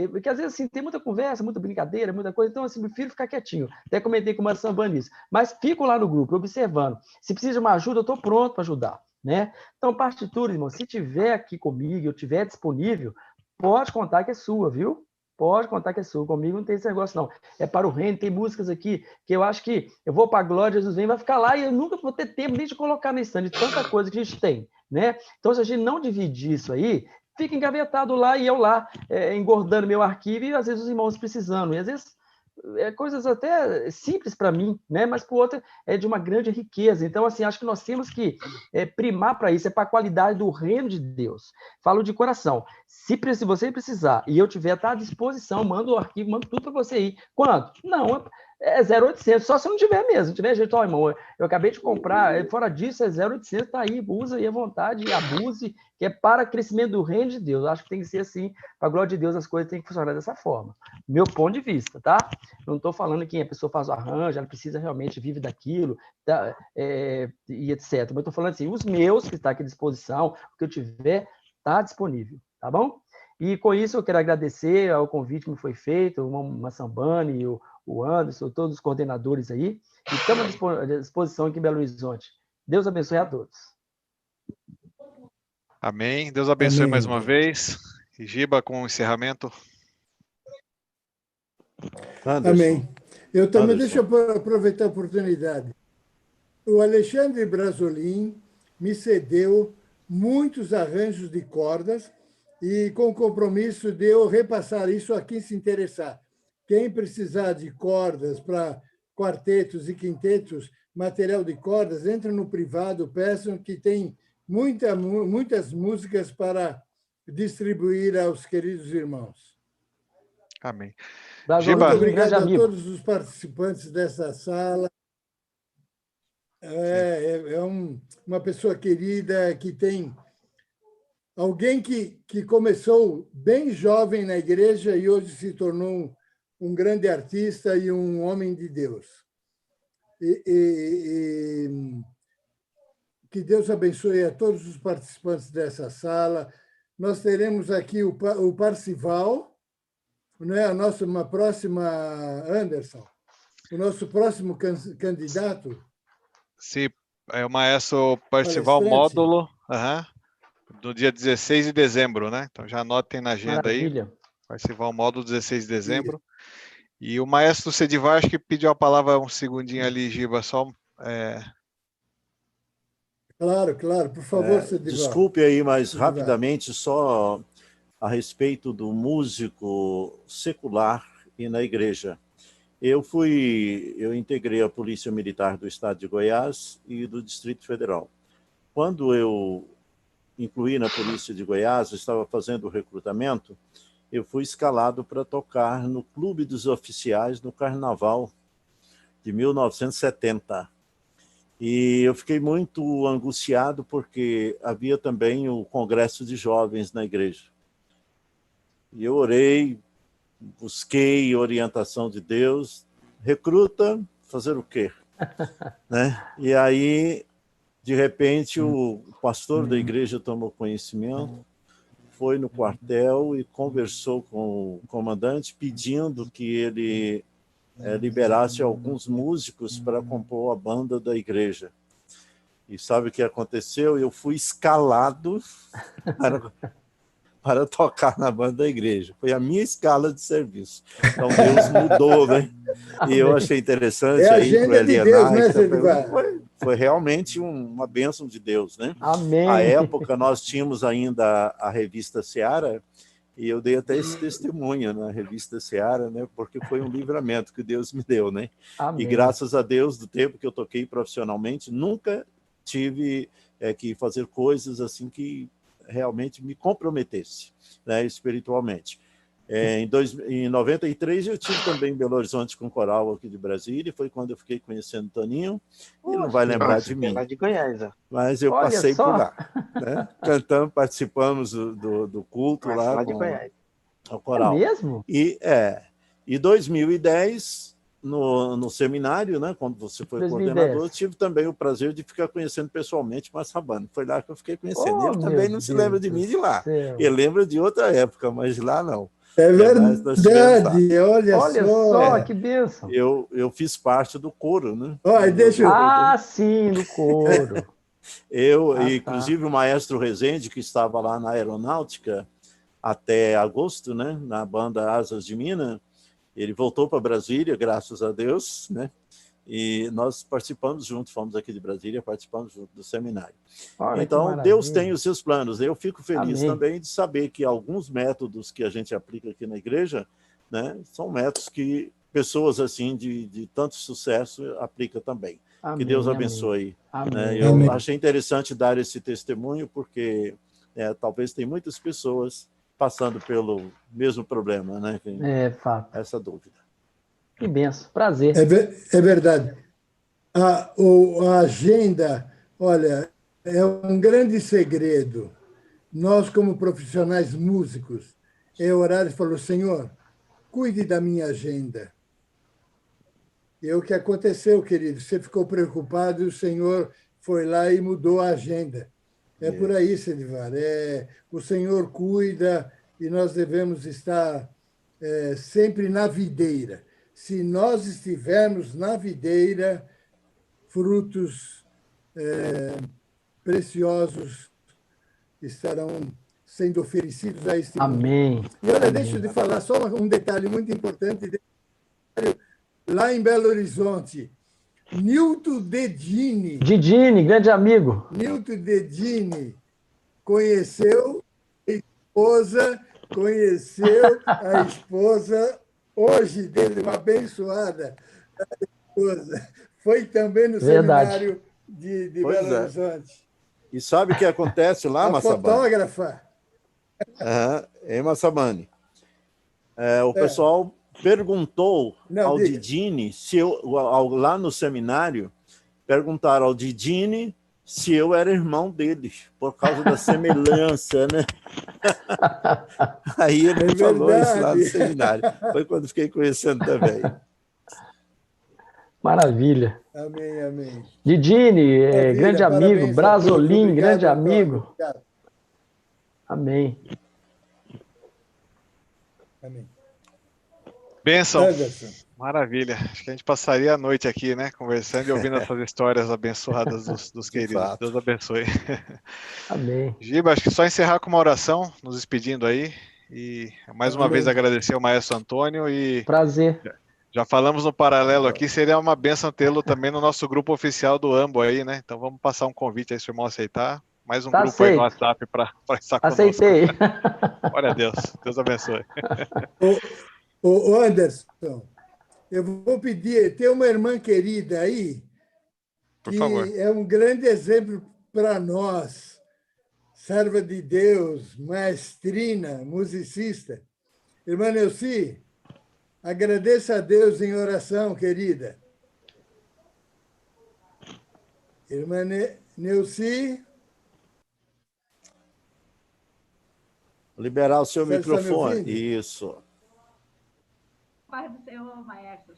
Porque, às vezes, assim, tem muita conversa, muita brincadeira, muita coisa, então, assim, prefiro ficar quietinho. Até comentei com o Massambani isso, mas fico lá no grupo, observando. Se precisa de uma ajuda, eu estou pronto para ajudar, né? Então, partitura, irmão, se tiver aqui comigo, eu tiver disponível, pode contar que é sua, viu? Pode contar que é sua. Comigo não tem esse negócio, não. É para o reino, tem músicas aqui que eu acho que eu vou para a glória, Jesus vem, vai ficar lá e eu nunca vou ter tempo nem de colocar na estante, de tanta coisa que a gente tem, né? Então, se a gente não dividir isso aí, fica engavetado lá e eu lá, engordando meu arquivo e às vezes os irmãos precisando. E às vezes coisas até simples para mim, né? Mas para o outro é de uma grande riqueza. Então, assim, acho que nós temos que primar para isso, para a qualidade do reino de Deus. Falo de coração. Se você precisar e eu tiver, tá à disposição, mando o arquivo, mando tudo para você ir. Quanto? Não, é 0,800, só se não tiver mesmo. Se tiver jeito, irmão, eu acabei de comprar, fora disso é 0,800, tá aí, usa aí à vontade, abuse, que é para crescimento do reino de Deus. Eu acho que tem que ser assim, para a glória de Deus, as coisas têm que funcionar dessa forma. Meu ponto de vista, tá? Não estou falando que a pessoa faz o arranjo, ela precisa realmente vive daquilo, tá, e etc. Mas estou falando assim, os meus, que está aqui à disposição, o que eu tiver, está disponível, tá bom? E com isso eu quero agradecer ao convite que me foi feito, o Massambani, o Anderson, todos os coordenadores aí, e estamos à disposição aqui em Belo Horizonte. Deus abençoe a todos. Amém. Deus abençoe mais uma vez. E Giba, com o encerramento. Anderson. Amém. Eu também, deixa eu aproveitar a oportunidade. O Alexandre Brasolin me cedeu muitos arranjos de cordas e com o compromisso de eu repassar isso a quem se interessar. Quem precisar de cordas para quartetos e quintetos, material de cordas, entra no privado, peçam que tem muitas músicas para distribuir aos queridos irmãos. Amém. Muito obrigado a todos os participantes dessa sala. Uma pessoa querida que tem alguém que começou bem jovem na igreja e hoje se tornou um grande artista e um homem de Deus. Que Deus abençoe a todos os participantes dessa sala. Nós teremos aqui o Parcival, não é? Uma próxima, Anderson, o nosso próximo candidato. Sim, é o maestro Parcival Módulo, do dia 16 de dezembro, né? Então já anotem na agenda. Maravilha. Aí. Parcival Módulo, 16 de dezembro. E o maestro Sedivar, acho que pediu a palavra um segundinho ali, Giba, só... Claro, por favor, Sedivar. Desculpe aí, mas rapidamente, só a respeito do músico secular e na igreja. Eu integrei a Polícia Militar do Estado de Goiás e do Distrito Federal. Quando eu incluí na Polícia de Goiás, eu estava fazendo o recrutamento, eu fui escalado para tocar no Clube dos Oficiais no Carnaval de 1970. E eu fiquei muito angustiado porque havia também o Congresso de Jovens na igreja. E eu orei, busquei orientação de Deus, recruta, fazer o quê? Né? E aí, de repente, o pastor da igreja tomou conhecimento, foi no quartel e conversou com o comandante, pedindo que ele liberasse alguns músicos para compor a banda da igreja. E sabe o que aconteceu? Eu fui escalado para tocar na banda da igreja. Foi a minha escala de serviço. Então, Deus mudou, né? E eu achei interessante. É a agenda de Deus, né, Sedivar? Foi realmente uma bênção de Deus, né? Amém. À época, nós tínhamos ainda a revista Seara, e eu dei até esse testemunho na revista Seara, né? Porque foi um livramento que Deus me deu, né? Amém. E graças a Deus, do tempo que eu toquei profissionalmente, nunca tive que fazer coisas assim que realmente me comprometesse, né, espiritualmente. Em 93, eu tive também em Belo Horizonte com o coral aqui de Brasília, foi quando eu fiquei conhecendo o Toninho, ele não vai lembrar de mim. De Goiás, mas eu passei por lá. Né? Cantamos, participamos do culto lá com o coral. É mesmo? E 2010... No seminário, né, quando você foi 2010. Coordenador, tive também o prazer de ficar conhecendo pessoalmente o Massambani. Foi lá que eu fiquei conhecendo. Ele também não se lembra de mim de lá. Ele lembra de outra época, mas de lá não. É verdade, olha só, que bênção. Eu fiz parte do coro, né? Sim, do coro. Inclusive o maestro Rezende, que estava lá na aeronáutica até agosto, né, na banda Asas de Minas, ele voltou para Brasília, graças a Deus, né? E nós participamos juntos, fomos aqui de Brasília, participamos junto do seminário. Então, Deus tem os seus planos. Eu fico feliz também de saber que alguns métodos que a gente aplica aqui na igreja, né, são métodos que pessoas assim de tanto sucesso aplica também. Amém, que Deus abençoe. Amém. Né? Eu achei interessante dar esse testemunho, porque talvez tem muitas pessoas passando pelo mesmo problema, né? Fato. Essa dúvida. Que benção, prazer. É verdade. A agenda, olha, é um grande segredo. Nós, como profissionais músicos, orar e falar, Senhor, cuide da minha agenda. E o que aconteceu, querido? Você ficou preocupado e o Senhor foi lá e mudou a agenda. É por aí, Sedivar. O Senhor cuida e nós devemos estar sempre na videira. Se nós estivermos na videira, frutos preciosos estarão sendo oferecidos a este mundo. Amém. E olha, deixa eu te falar só um detalhe muito importante. Lá em Belo Horizonte, Nilton Dedini. Didini, grande amigo. Nilton Dedini conheceu a esposa hoje dele, uma abençoada esposa. Foi também no seminário de Belo Horizonte. E sabe o que acontece lá, Massabani? Fotógrafa. Massabani. O pessoal perguntou ao Didini, lá no seminário, perguntaram ao Didini se eu era irmão deles, por causa da semelhança, né? Aí ele me falou isso lá no seminário. Foi quando fiquei conhecendo também. Maravilha. Amém, amém. Didini, grande amigo. Brasolim, grande amigo. Obrigado. Amém. Amém. Bênção. Maravilha. Acho que a gente passaria a noite aqui, né? Conversando e ouvindo essas histórias abençoadas dos queridos. Fato. Deus abençoe. Amém. Giba, acho que só encerrar com uma oração, nos despedindo aí. E mais uma vez agradecer ao maestro Antônio. Prazer. Já falamos no paralelo aqui, seria uma bênção tê-lo também no nosso grupo oficial do AMBO aí, né? Então vamos passar um convite aí, se o irmão aceitar. Mais um grupo aceito. Aí no WhatsApp para estar conosco. Aceitei. Glória a Deus. Deus abençoe. Ô Anderson, eu vou pedir, tem uma irmã querida aí, que é um grande exemplo para nós, serva de Deus, maestrina, musicista. Irmã Neuci, agradeça a Deus em oração, querida. Irmã Neuci. Liberar o seu microfone. Isso. Paz do Senhor, maestros.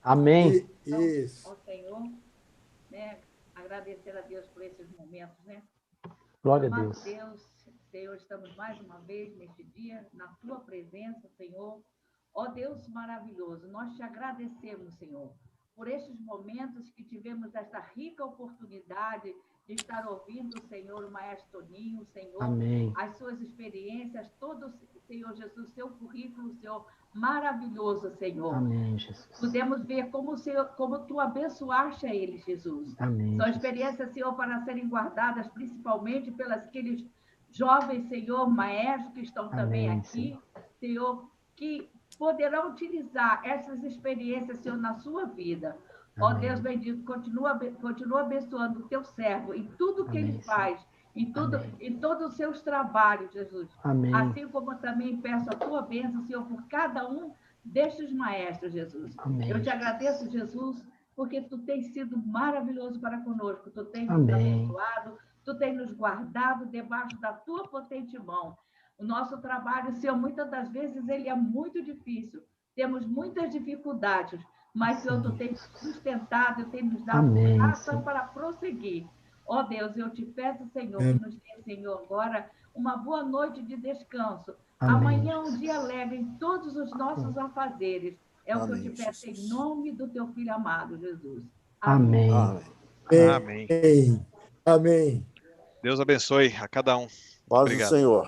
Amém. Então, isso. Ao Senhor, né? Agradecer a Deus por esses momentos, né? Glória a Deus. Senhor, estamos mais uma vez neste dia, na tua presença, Senhor. Ó Deus maravilhoso, nós te agradecemos, Senhor, por estes momentos que tivemos esta rica oportunidade de estar ouvindo o Senhor, o Maestro Toninho, Senhor, Amém. As suas experiências, todo, Senhor Jesus, seu currículo, Senhor, maravilhoso, Senhor. Amém, Jesus. Podemos ver como tu abençoaste a eles, Jesus. Amém. São experiências, Senhor, para serem guardadas, principalmente pelos aqueles jovens, Senhor, maestros que estão também aqui, Senhor, que poderão utilizar essas experiências, Senhor, na sua vida. Ó Deus bendito, continua abençoando o teu servo em tudo que ele faz, em todos os seus trabalhos, Jesus. Amém. Assim como também peço a tua bênção, Senhor, por cada um destes maestros, Jesus. Amém. Eu te agradeço, Jesus, porque tu tens sido maravilhoso para conosco, tu tens nos abençoado, tu tens nos guardado debaixo da tua potente mão. O nosso trabalho, Senhor, muitas das vezes ele é muito difícil, temos muitas dificuldades, mas, Senhor, tu tens sustentado, tu tens nos dado graça para prosseguir. Ó Deus, eu te peço, Senhor, que nos dê, Senhor, agora uma boa noite de descanso. Amém. Amanhã é um dia alegre em todos os nossos afazeres. É o que eu te peço em nome do teu Filho amado, Jesus. Amém. Amém. Amém. Deus abençoe a cada um. Paz do Senhor.